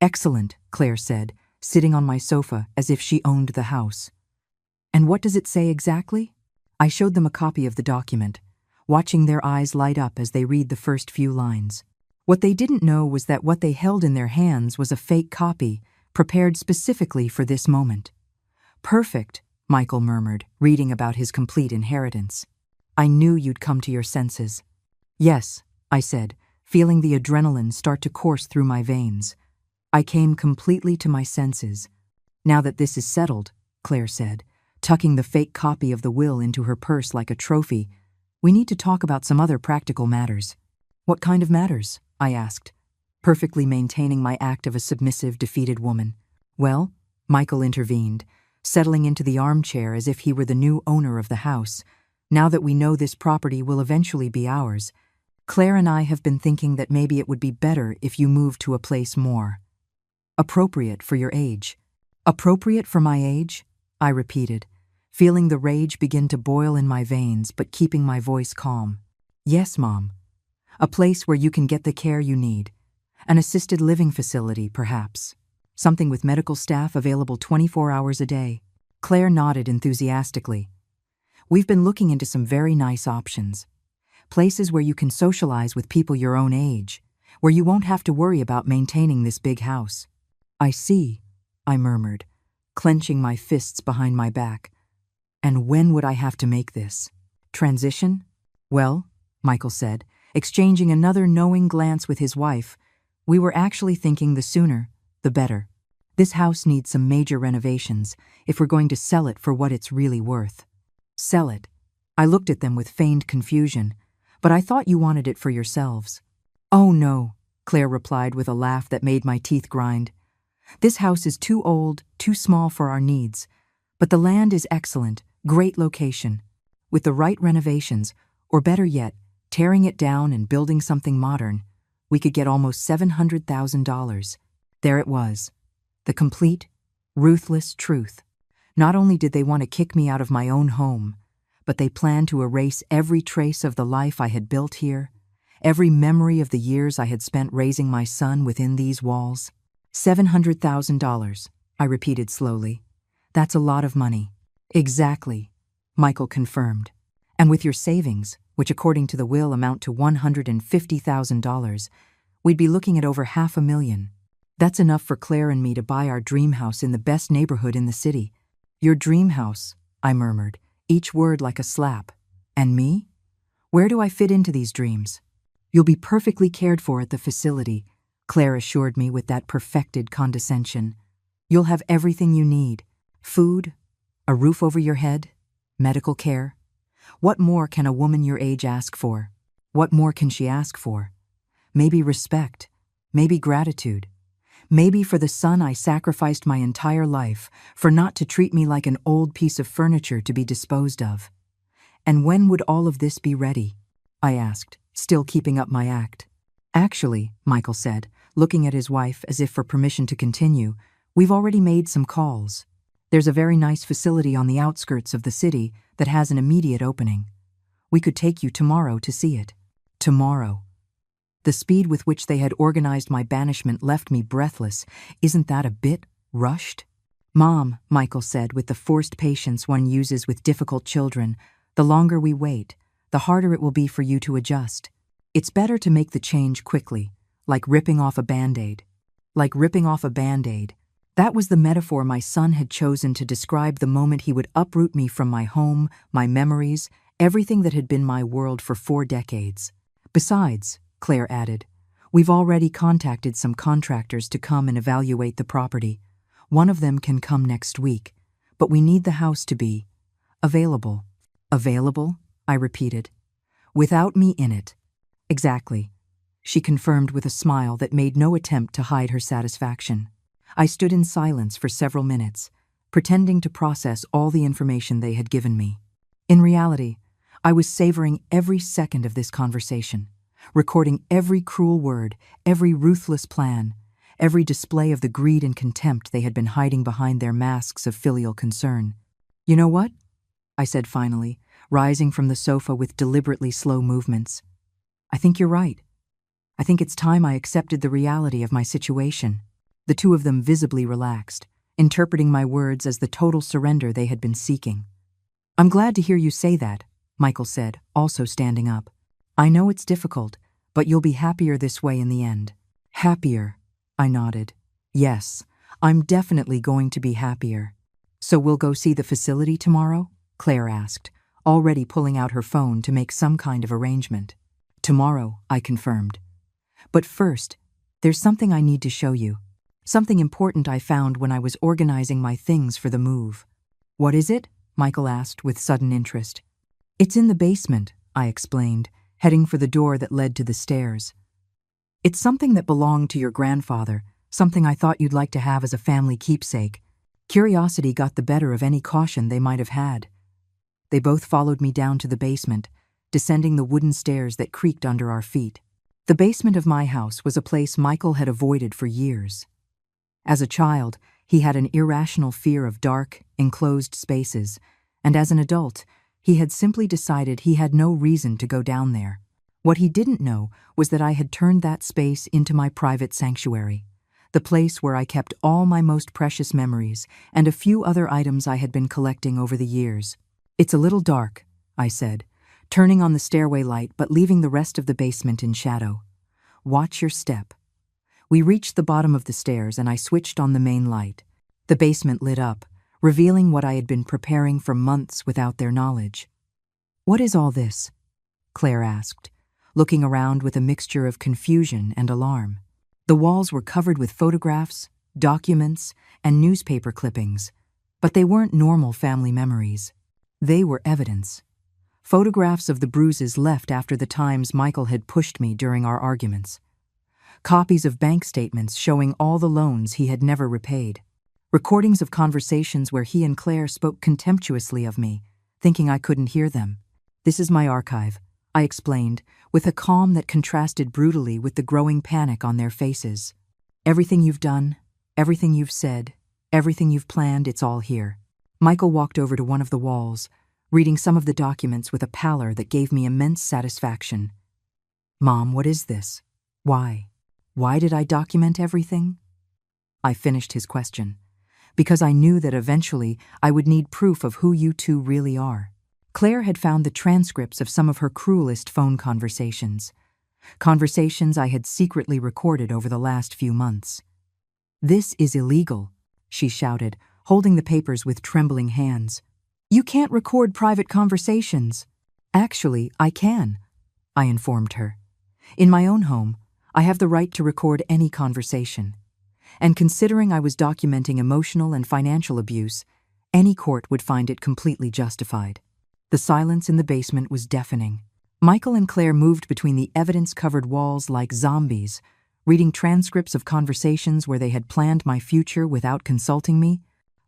"Excellent," Claire said, sitting on my sofa as if she owned the house. "And what does it say exactly?" I showed them a copy of the document, watching their eyes light up as they read the first few lines. What they didn't know was that what they held in their hands was a fake copy, prepared specifically for this moment. "Perfect," Michael murmured, reading about his complete inheritance. "I knew you'd come to your senses." "Yes," I said, feeling the adrenaline start to course through my veins. "I came completely to my senses. Now that this is settled," Claire said, tucking the fake copy of the will into her purse like a trophy, "we need to talk about some other practical matters." "What kind of matters?" I asked, perfectly maintaining my act of a submissive, defeated woman. "Well," Michael intervened, settling into the armchair as if he were the new owner of the house, "now that we know this property will eventually be ours, Claire and I have been thinking that maybe it would be better if you moved to a place more appropriate for your age." "Appropriate for my age?" I repeated, feeling the rage begin to boil in my veins but keeping my voice calm. "Yes, Mom. A place where you can get the care you need. An assisted living facility, perhaps. Something with medical staff available 24 hours a day." Claire nodded enthusiastically. "We've been looking into some very nice options. Places where you can socialize with people your own age, where you won't have to worry about maintaining this big house." "I see," I murmured, clenching my fists behind my back. "And when would I have to make this transition?" "Well," Michael said, exchanging another knowing glance with his wife, "we were actually thinking the sooner, the better. This house needs some major renovations if we're going to sell it for what it's really worth." "Sell it?" I looked at them with feigned confusion. "But I thought you wanted it for yourselves." "Oh no," Claire replied with a laugh that made my teeth grind. "This house is too old, too small for our needs. But the land is excellent, great location. With the right renovations, or better yet, tearing it down and building something modern, we could get almost $700,000. There it was. The complete, ruthless truth. Not only did they want to kick me out of my own home, but they planned to erase every trace of the life I had built here, every memory of the years I had spent raising my son within these walls. $700,000, I repeated slowly. "That's a lot of money." "Exactly," Michael confirmed. "And with your savings, which according to the will amount to $150,000, we'd be looking at over $500,000. That's enough for Claire and me to buy our dream house in the best neighborhood in the city." "Your dream house," I murmured, each word like a slap. "And me? Where do I fit into these dreams?" "You'll be perfectly cared for at the facility," Claire assured me with that perfected condescension. "You'll have everything you need. Food, a roof over your head, medical care. What more can a woman your age ask for? What more can she ask for? Maybe respect, maybe gratitude. Maybe for the son I sacrificed my entire life, for not to treat me like an old piece of furniture to be disposed of." "And when would all of this be ready?" I asked, still keeping up my act. "Actually," Michael said, looking at his wife as if for permission to continue, "we've already made some calls. There's a very nice facility on the outskirts of the city that has an immediate opening. We could take you tomorrow to see it." Tomorrow. The speed with which they had organized my banishment left me breathless. "Isn't that a bit rushed?" "Mom," Michael said with the forced patience one uses with difficult children, "the longer we wait, the harder it will be for you to adjust. It's better to make the change quickly, like ripping off a Band-Aid." Like ripping off a Band-Aid. That was the metaphor my son had chosen to describe the moment he would uproot me from my home, my memories, everything that had been my world for 4 decades. "Besides," Claire added, "we've already contacted some contractors to come and evaluate the property. One of them can come next week, but we need the house to be available." "Available?" I repeated. "Without me in it." "Exactly," she confirmed with a smile that made no attempt to hide her satisfaction. I stood in silence for several minutes, pretending to process all the information they had given me. In reality, I was savoring every second of this conversation. recording every cruel word, every ruthless plan, every display of the greed and contempt they had been hiding behind their masks of filial concern. "You know what?" I said finally, rising from the sofa with deliberately slow movements. "I think you're right. I think it's time I accepted the reality of my situation." The two of them visibly relaxed, interpreting my words as the total surrender they had been seeking. "I'm glad to hear you say that," Michael said, also standing up. "I know it's difficult, but you'll be happier this way in the end." "Happier," I nodded. "Yes, I'm definitely going to be happier." "So we'll go see the facility tomorrow?" Claire asked, already pulling out her phone to make some kind of arrangement. "Tomorrow," I confirmed. "But first, there's something I need to show you. Something important I found when I was organizing my things for the move." "What is it?" Michael asked with sudden interest. "It's in the basement," I explained, heading for the door that led to the stairs. "It's something that belonged to your grandfather, something I thought you'd like to have as a family keepsake." Curiosity got the better of any caution they might have had. They both followed me down to the basement, descending the wooden stairs that creaked under our feet. The basement of my house was a place Michael had avoided for years. As a child, he had an irrational fear of dark, enclosed spaces, and as an adult, he had simply decided he had no reason to go down there. What he didn't know was that I had turned that space into my private sanctuary, the place where I kept all my most precious memories and a few other items I had been collecting over the years. "It's a little dark," I said, turning on the stairway light but leaving the rest of the basement in shadow. "Watch your step." We reached the bottom of the stairs and I switched on the main light. The basement lit up, revealing what I had been preparing for months without their knowledge. "What is all this?" Claire asked, looking around with a mixture of confusion and alarm. The walls were covered with photographs, documents, and newspaper clippings, but they weren't normal family memories. They were evidence. Photographs of the bruises left after the times Michael had pushed me during our arguments. Copies of bank statements showing all the loans he had never repaid. Recordings of conversations where he and Claire spoke contemptuously of me, thinking I couldn't hear them. "This is my archive," I explained, with a calm that contrasted brutally with the growing panic on their faces. "Everything you've done, everything you've said, everything you've planned, it's all here." Michael walked over to one of the walls, reading some of the documents with a pallor that gave me immense satisfaction. "Mom, what is this? Why? Why did I document everything?" I finished his question. "Because I knew that eventually I would need proof of who you two really are." Claire had found the transcripts of some of her cruelest phone conversations. Conversations I had secretly recorded over the last few months. "This is illegal," she shouted, holding the papers with trembling hands. "You can't record private conversations." "Actually, I can," I informed her. "In my own home, I have the right to record any conversation. And considering I was documenting emotional and financial abuse, any court would find it completely justified." The silence in the basement was deafening. Michael and Claire moved between the evidence-covered walls like zombies, reading transcripts of conversations where they had planned my future without consulting me,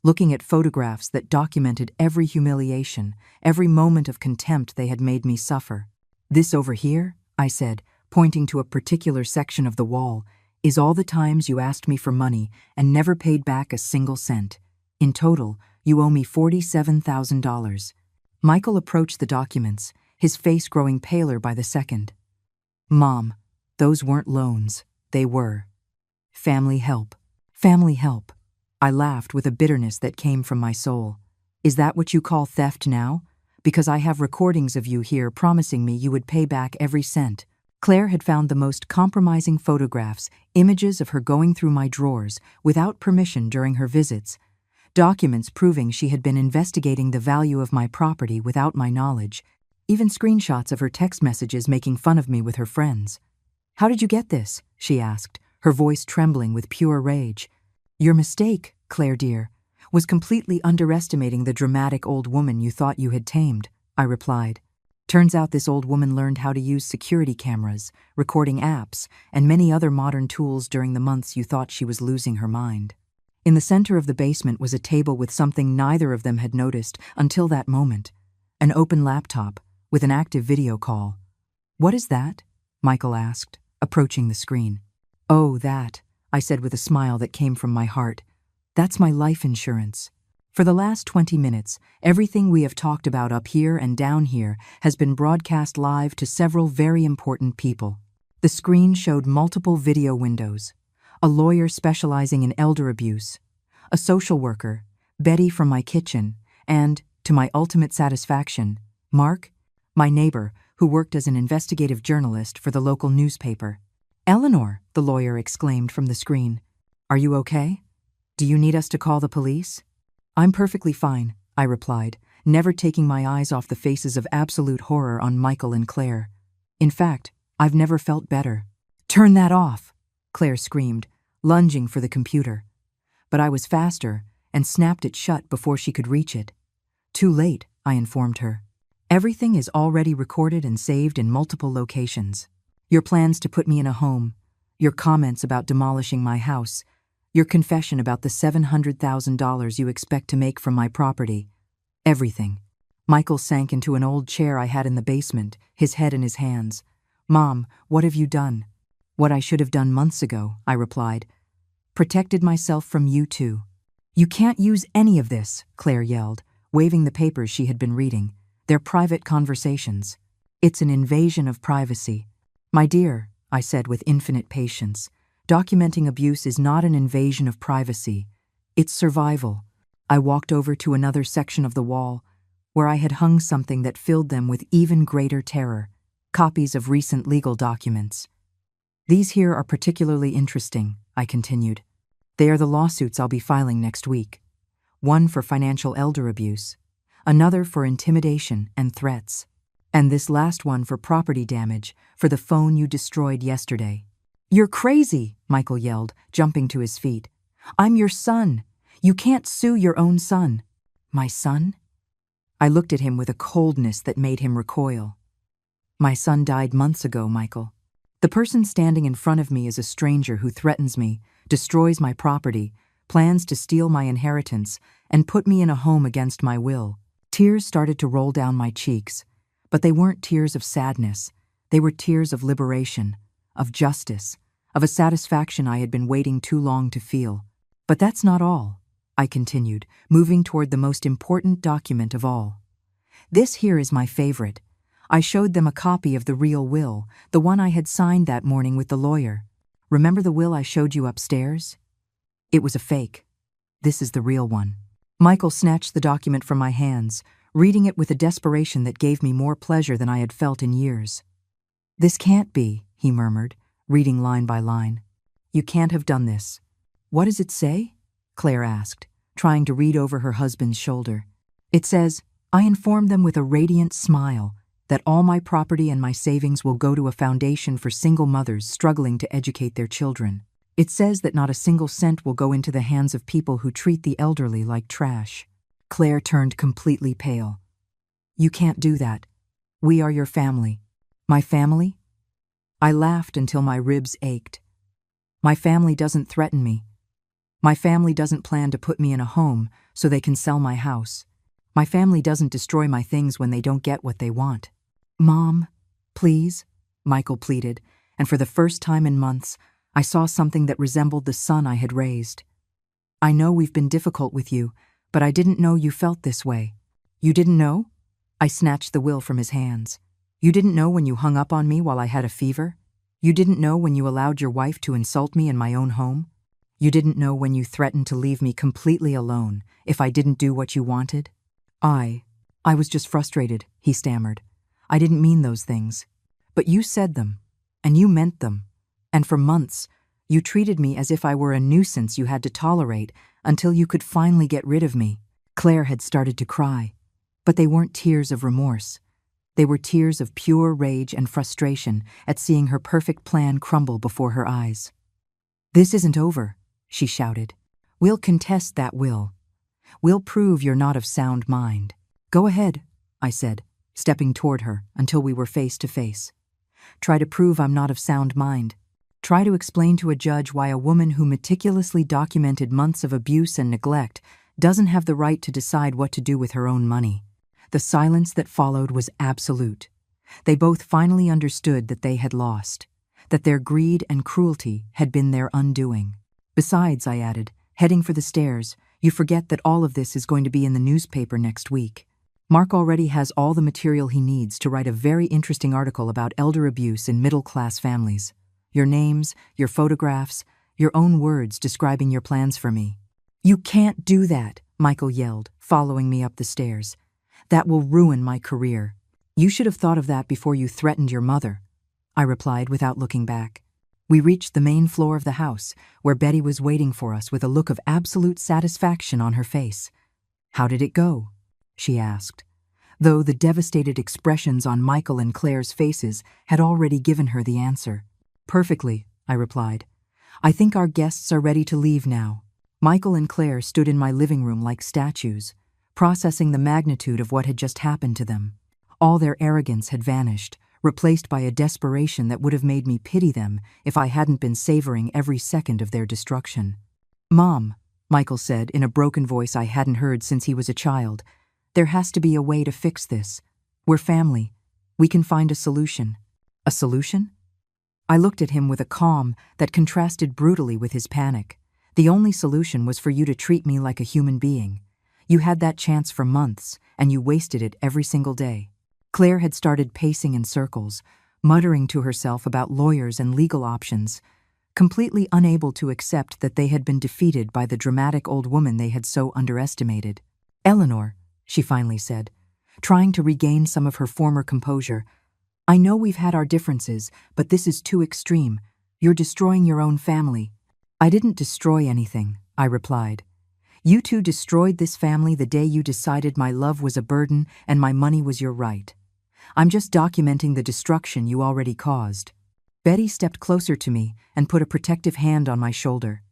looking at photographs that documented every humiliation, every moment of contempt they had made me suffer. "This over here," I said, pointing to a particular section of the wall, "is all the times you asked me for money and never paid back a single cent. In total, you owe me $47,000. Michael approached the documents, his face growing paler by the second. "Mom, those weren't loans. They were family help." "Family help." I laughed with a bitterness that came from my soul. "Is that what you call theft now? Because I have recordings of you here promising me you would pay back every cent." Claire had found the most compromising photographs, images of her going through my drawers without permission during her visits, documents proving she had been investigating the value of my property without my knowledge, even screenshots of her text messages making fun of me with her friends. "How did you get this?" she asked, her voice trembling with pure rage. "Your mistake, Claire dear, was completely underestimating the dramatic old woman you thought you had tamed," I replied. "Turns out this old woman learned how to use security cameras, recording apps, and many other modern tools during the months you thought she was losing her mind." In the center of the basement was a table with something neither of them had noticed until that moment, an open laptop with an active video call. "What is that?" Michael asked, approaching the screen. Oh, that, I said with a smile that came from my heart. That's my life insurance. For the last 20 minutes, everything we have talked about up here and down here has been broadcast live to several very important people. The screen showed multiple video windows, a lawyer specializing in elder abuse, a social worker, Betty from my kitchen, and, to my ultimate satisfaction, Mark, my neighbor, who worked as an investigative journalist for the local newspaper. Eleanor, the lawyer exclaimed from the screen. Are you okay? Do you need us to call the police? I'm perfectly fine, I replied, never taking my eyes off the faces of absolute horror on Michael and Claire. In fact, I've never felt better. Turn that off, Claire screamed, lunging for the computer. But I was faster and snapped it shut before she could reach it. Too late, I informed her. Everything is already recorded and saved in multiple locations. Your plans to put me in a home, your comments about demolishing my house, your confession about the $700,000 you expect to make from my property. Everything. Michael sank into an old chair I had in the basement, his head in his hands. Mom, what have you done? What I should have done months ago, I replied. Protected myself from you two. You can't use any of this, Claire yelled, waving the papers she had been reading. They're private conversations. It's an invasion of privacy. My dear, I said with infinite patience, documenting abuse is not an invasion of privacy. It's survival. I walked over to another section of the wall, where I had hung something that filled them with even greater terror, copies of recent legal documents. These here are particularly interesting, I continued. They are the lawsuits I'll be filing next week. One for financial elder abuse, another for intimidation and threats, and this last one for property damage for the phone you destroyed yesterday. You're crazy, Michael yelled, jumping to his feet. I'm your son. You can't sue your own son. My son? I looked at him with a coldness that made him recoil. My son died months ago, Michael. The person standing in front of me is a stranger who threatens me, destroys my property, plans to steal my inheritance, and put me in a home against my will. Tears started to roll down my cheeks, but they weren't tears of sadness. They were tears of liberation, of justice, of a satisfaction I had been waiting too long to feel. But that's not all, I continued, moving toward the most important document of all. This here is my favorite. I showed them a copy of the real will, the one I had signed that morning with the lawyer. Remember the will I showed you upstairs? It was a fake. This is the real one. Michael snatched the document from my hands, reading it with a desperation that gave me more pleasure than I had felt in years. This can't be, he murmured, reading line by line. You can't have done this. What does it say? Claire asked, trying to read over her husband's shoulder. It says, I inform them with a radiant smile that all my property and my savings will go to a foundation for single mothers struggling to educate their children. It says that not a single cent will go into the hands of people who treat the elderly like trash. Claire turned completely pale. You can't do that. We are your family. My family? I laughed until my ribs ached. My family doesn't threaten me. My family doesn't plan to put me in a home so they can sell my house. My family doesn't destroy my things when they don't get what they want. Mom, please, Michael pleaded, and for the first time in months, I saw something that resembled the son I had raised. I know we've been difficult with you, but I didn't know you felt this way. You didn't know? I snatched the will from his hands. You didn't know when you hung up on me while I had a fever? You didn't know when you allowed your wife to insult me in my own home? You didn't know when you threatened to leave me completely alone if I didn't do what you wanted? I was just frustrated, he stammered. I didn't mean those things. But you said them, and you meant them. And for months, you treated me as if I were a nuisance you had to tolerate until you could finally get rid of me. Claire had started to cry, but they weren't tears of remorse. They were tears of pure rage and frustration at seeing her perfect plan crumble before her eyes. This isn't over, she shouted. We'll contest that will. We'll prove you're not of sound mind. Go ahead, I said, stepping toward her until we were face to face. Try to prove I'm not of sound mind. Try to explain to a judge why a woman who meticulously documented months of abuse and neglect doesn't have the right to decide what to do with her own money. The silence that followed was absolute. They both finally understood that they had lost, that their greed and cruelty had been their undoing. Besides, I added, heading for the stairs, you forget that all of this is going to be in the newspaper next week. Mark already has all the material he needs to write a very interesting article about elder abuse in middle-class families. Your names, your photographs, your own words describing your plans for me. You can't do that, Michael yelled, following me up the stairs. That will ruin my career. You should have thought of that before you threatened your mother, I replied without looking back. We reached the main floor of the house, where Betty was waiting for us with a look of absolute satisfaction on her face. How did it go? She asked, though the devastated expressions on Michael and Claire's faces had already given her the answer. Perfectly, I replied. I think our guests are ready to leave now. Michael and Claire stood in my living room like statues, processing the magnitude of what had just happened to them. All their arrogance had vanished, replaced by a desperation that would have made me pity them if I hadn't been savoring every second of their destruction. Mom, Michael said in a broken voice I hadn't heard since he was a child, there has to be a way to fix this. We're family. We can find a solution. A solution? I looked at him with a calm that contrasted brutally with his panic. The only solution was for you to treat me like a human being. You had that chance for months, and you wasted it every single day. Claire had started pacing in circles, muttering to herself about lawyers and legal options, completely unable to accept that they had been defeated by the dramatic old woman they had so underestimated. Eleanor, she finally said, trying to regain some of her former composure, I know we've had our differences, but this is too extreme. You're destroying your own family. I didn't destroy anything, I replied. You two destroyed this family the day you decided my love was a burden and my money was your right. I'm just documenting the destruction you already caused. Betty stepped closer to me and put a protective hand on my shoulder.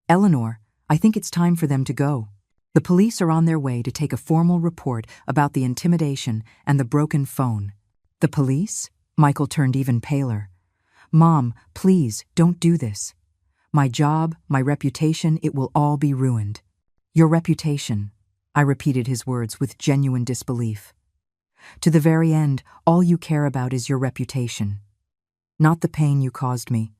Eleanor, I think it's time for them to go. The police are on their way to take a formal report about the intimidation and the broken phone. The police? Michael turned even paler. Mom, please, don't do this. My job, my reputation, it will all be ruined. Your reputation, I repeated his words with genuine disbelief. To the very end, all you care about is your reputation. Not the pain you caused me.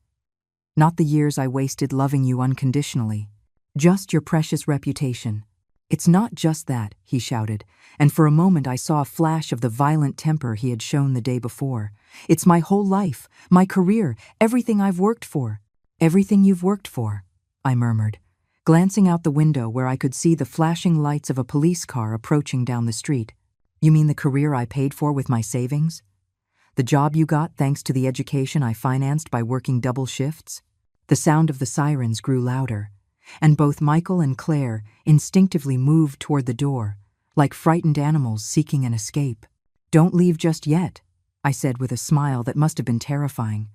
Not the years I wasted loving you unconditionally. Just your precious reputation. It's not just that, he shouted, and for a moment I saw a flash of the violent temper he had shown the day before. It's my whole life, my career, everything I've worked for. Everything you've worked for, I murmured, glancing out the window where I could see the flashing lights of a police car approaching down the street. You mean the career I paid for with my savings? The job you got thanks to the education I financed by working double shifts? The sound of the sirens grew louder, and both Michael and Claire instinctively moved toward the door, like frightened animals seeking an escape. Don't leave just yet, I said with a smile that must have been terrifying.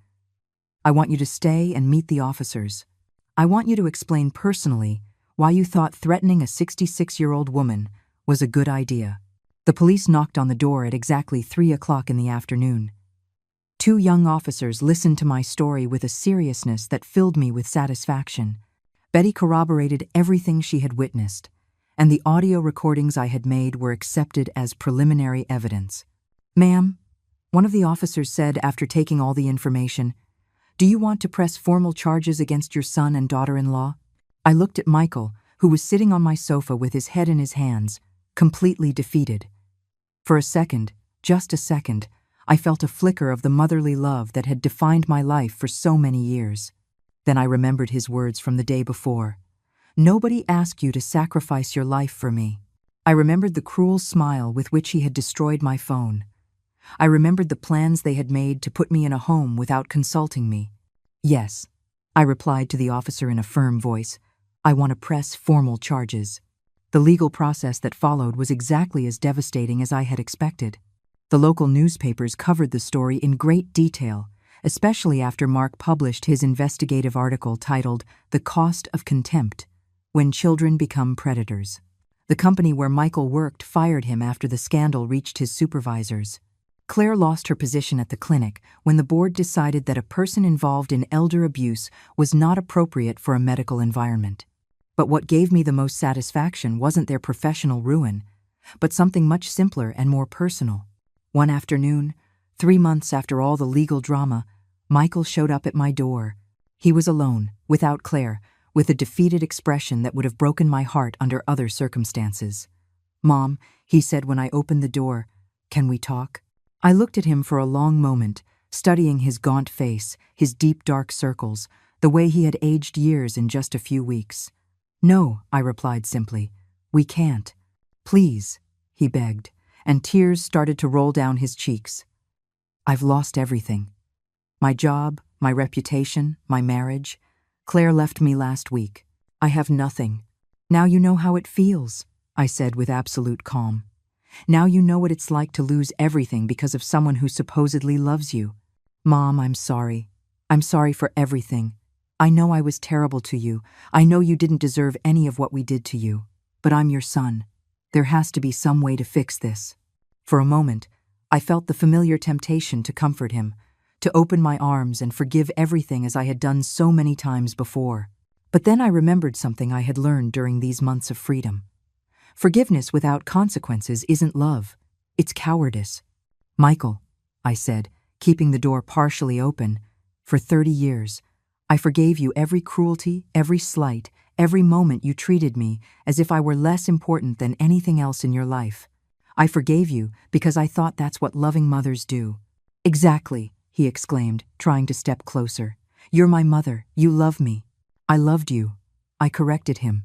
I want you to stay and meet the officers. I want you to explain personally why you thought threatening a 66-year-old woman was a good idea. The police knocked on the door at exactly 3 o'clock in the afternoon. 2 young officers listened to my story with a seriousness that filled me with satisfaction. Betty corroborated everything she had witnessed, and the audio recordings I had made were accepted as preliminary evidence. Ma'am, one of the officers said after taking all the information, do you want to press formal charges against your son and daughter-in-law? I looked at Michael, who was sitting on my sofa with his head in his hands, completely defeated. For a second, just a second, I felt a flicker of the motherly love that had defined my life for so many years. Then I remembered his words from the day before. Nobody asked you to sacrifice your life for me. I remembered the cruel smile with which he had destroyed my phone. I remembered the plans they had made to put me in a home without consulting me. Yes, I replied to the officer in a firm voice. I want to press formal charges. The legal process that followed was exactly as devastating as I had expected. The local newspapers covered the story in great detail, especially after Mark published his investigative article titled The Cost of Contempt, When Children Become Predators. The company where Michael worked fired him after the scandal reached his supervisors. Claire lost her position at the clinic when the board decided that a person involved in elder abuse was not appropriate for a medical environment. But what gave me the most satisfaction wasn't their professional ruin, but something much simpler and more personal. One afternoon, 3 months after all the legal drama, Michael showed up at my door. He was alone, without Claire, with a defeated expression that would have broken my heart under other circumstances. "Mom," he said when I opened the door, "can we talk?" I looked at him for a long moment, studying his gaunt face, his deep dark circles, the way he had aged years in just a few weeks. "No," I replied simply. "We can't." "Please," he begged, and tears started to roll down his cheeks. "I've lost everything. My job, my reputation, my marriage. Claire left me last week. I have nothing. Now you know how it feels," I said with absolute calm. "Now you know what it's like to lose everything because of someone who supposedly loves you. Mom, I'm sorry. I'm sorry for everything. I know I was terrible to you. I know you didn't deserve any of what we did to you. But I'm your son. There has to be some way to fix this." For a moment, I felt the familiar temptation to comfort him, to open my arms and forgive everything as I had done so many times before. But then I remembered something I had learned during these months of freedom. Forgiveness without consequences isn't love. It's cowardice. "Michael," I said, keeping the door partially open, "for 30 years, I forgave you every cruelty, every slight, every moment you treated me as if I were less important than anything else in your life. I forgave you because I thought that's what loving mothers do." "Exactly," he exclaimed, trying to step closer. "You're my mother. You love me." "I loved you." I corrected him.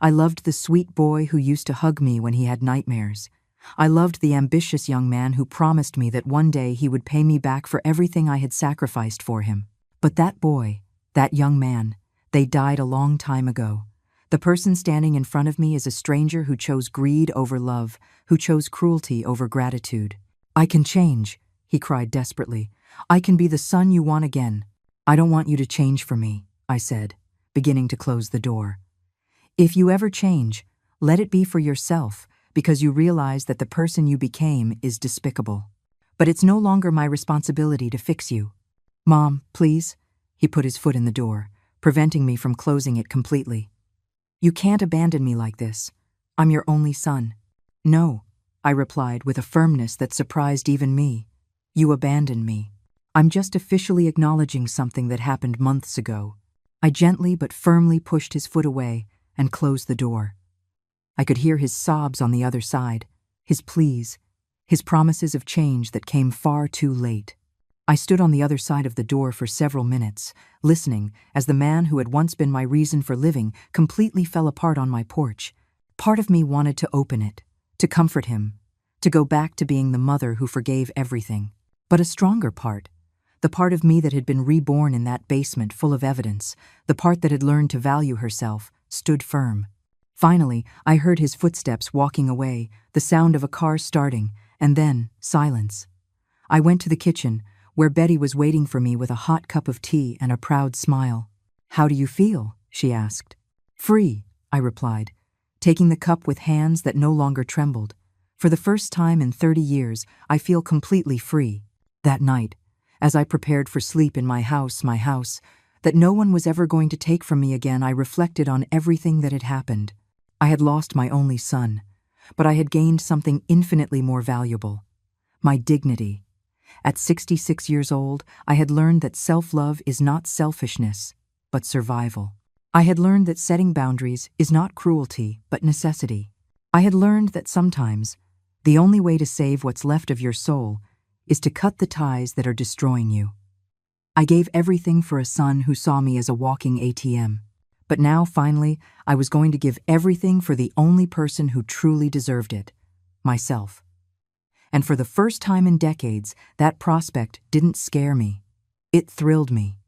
"I loved the sweet boy who used to hug me when he had nightmares. I loved the ambitious young man who promised me that one day he would pay me back for everything I had sacrificed for him. But that boy, that young man, they died a long time ago. The person standing in front of me is a stranger who chose greed over love, who chose cruelty over gratitude. I can change," he cried desperately. "I can be the son you want again." "I don't want you to change for me," I said, beginning to close the door. "If you ever change, let it be for yourself, because you realize that the person you became is despicable. But it's no longer my responsibility to fix you." "Mom, please." He put his foot in the door, preventing me from closing it completely. "You can't abandon me like this. I'm your only son." "No," I replied with a firmness that surprised even me. "You abandoned me. I'm just officially acknowledging something that happened months ago." I gently but firmly pushed his foot away and closed the door. I could hear his sobs on the other side, his pleas, his promises of change that came far too late. I stood on the other side of the door for several minutes, listening as the man who had once been my reason for living completely fell apart on my porch. Part of me wanted to open it, to comfort him, to go back to being the mother who forgave everything. But a stronger part, the part of me that had been reborn in that basement full of evidence, the part that had learned to value herself, stood firm. Finally, I heard his footsteps walking away, the sound of a car starting, and then silence. I went to the kitchen, where Betty was waiting for me with a hot cup of tea and a proud smile. "How do you feel?" she asked. "Free," I replied, taking the cup with hands that no longer trembled. For the first time in 30 years, I feel completely free. That night, as I prepared for sleep in my house, that no one was ever going to take from me again, I reflected on everything that had happened. I had lost my only son, but I had gained something infinitely more valuable: my dignity. At 66 years old, I had learned that self-love is not selfishness, but survival. I had learned that setting boundaries is not cruelty, but necessity. I had learned that sometimes, the only way to save what's left of your soul is to cut the ties that are destroying you. I gave everything for a son who saw me as a walking ATM. But now, finally, I was going to give everything for the only person who truly deserved it: myself. And for the first time in decades, that prospect didn't scare me. It thrilled me.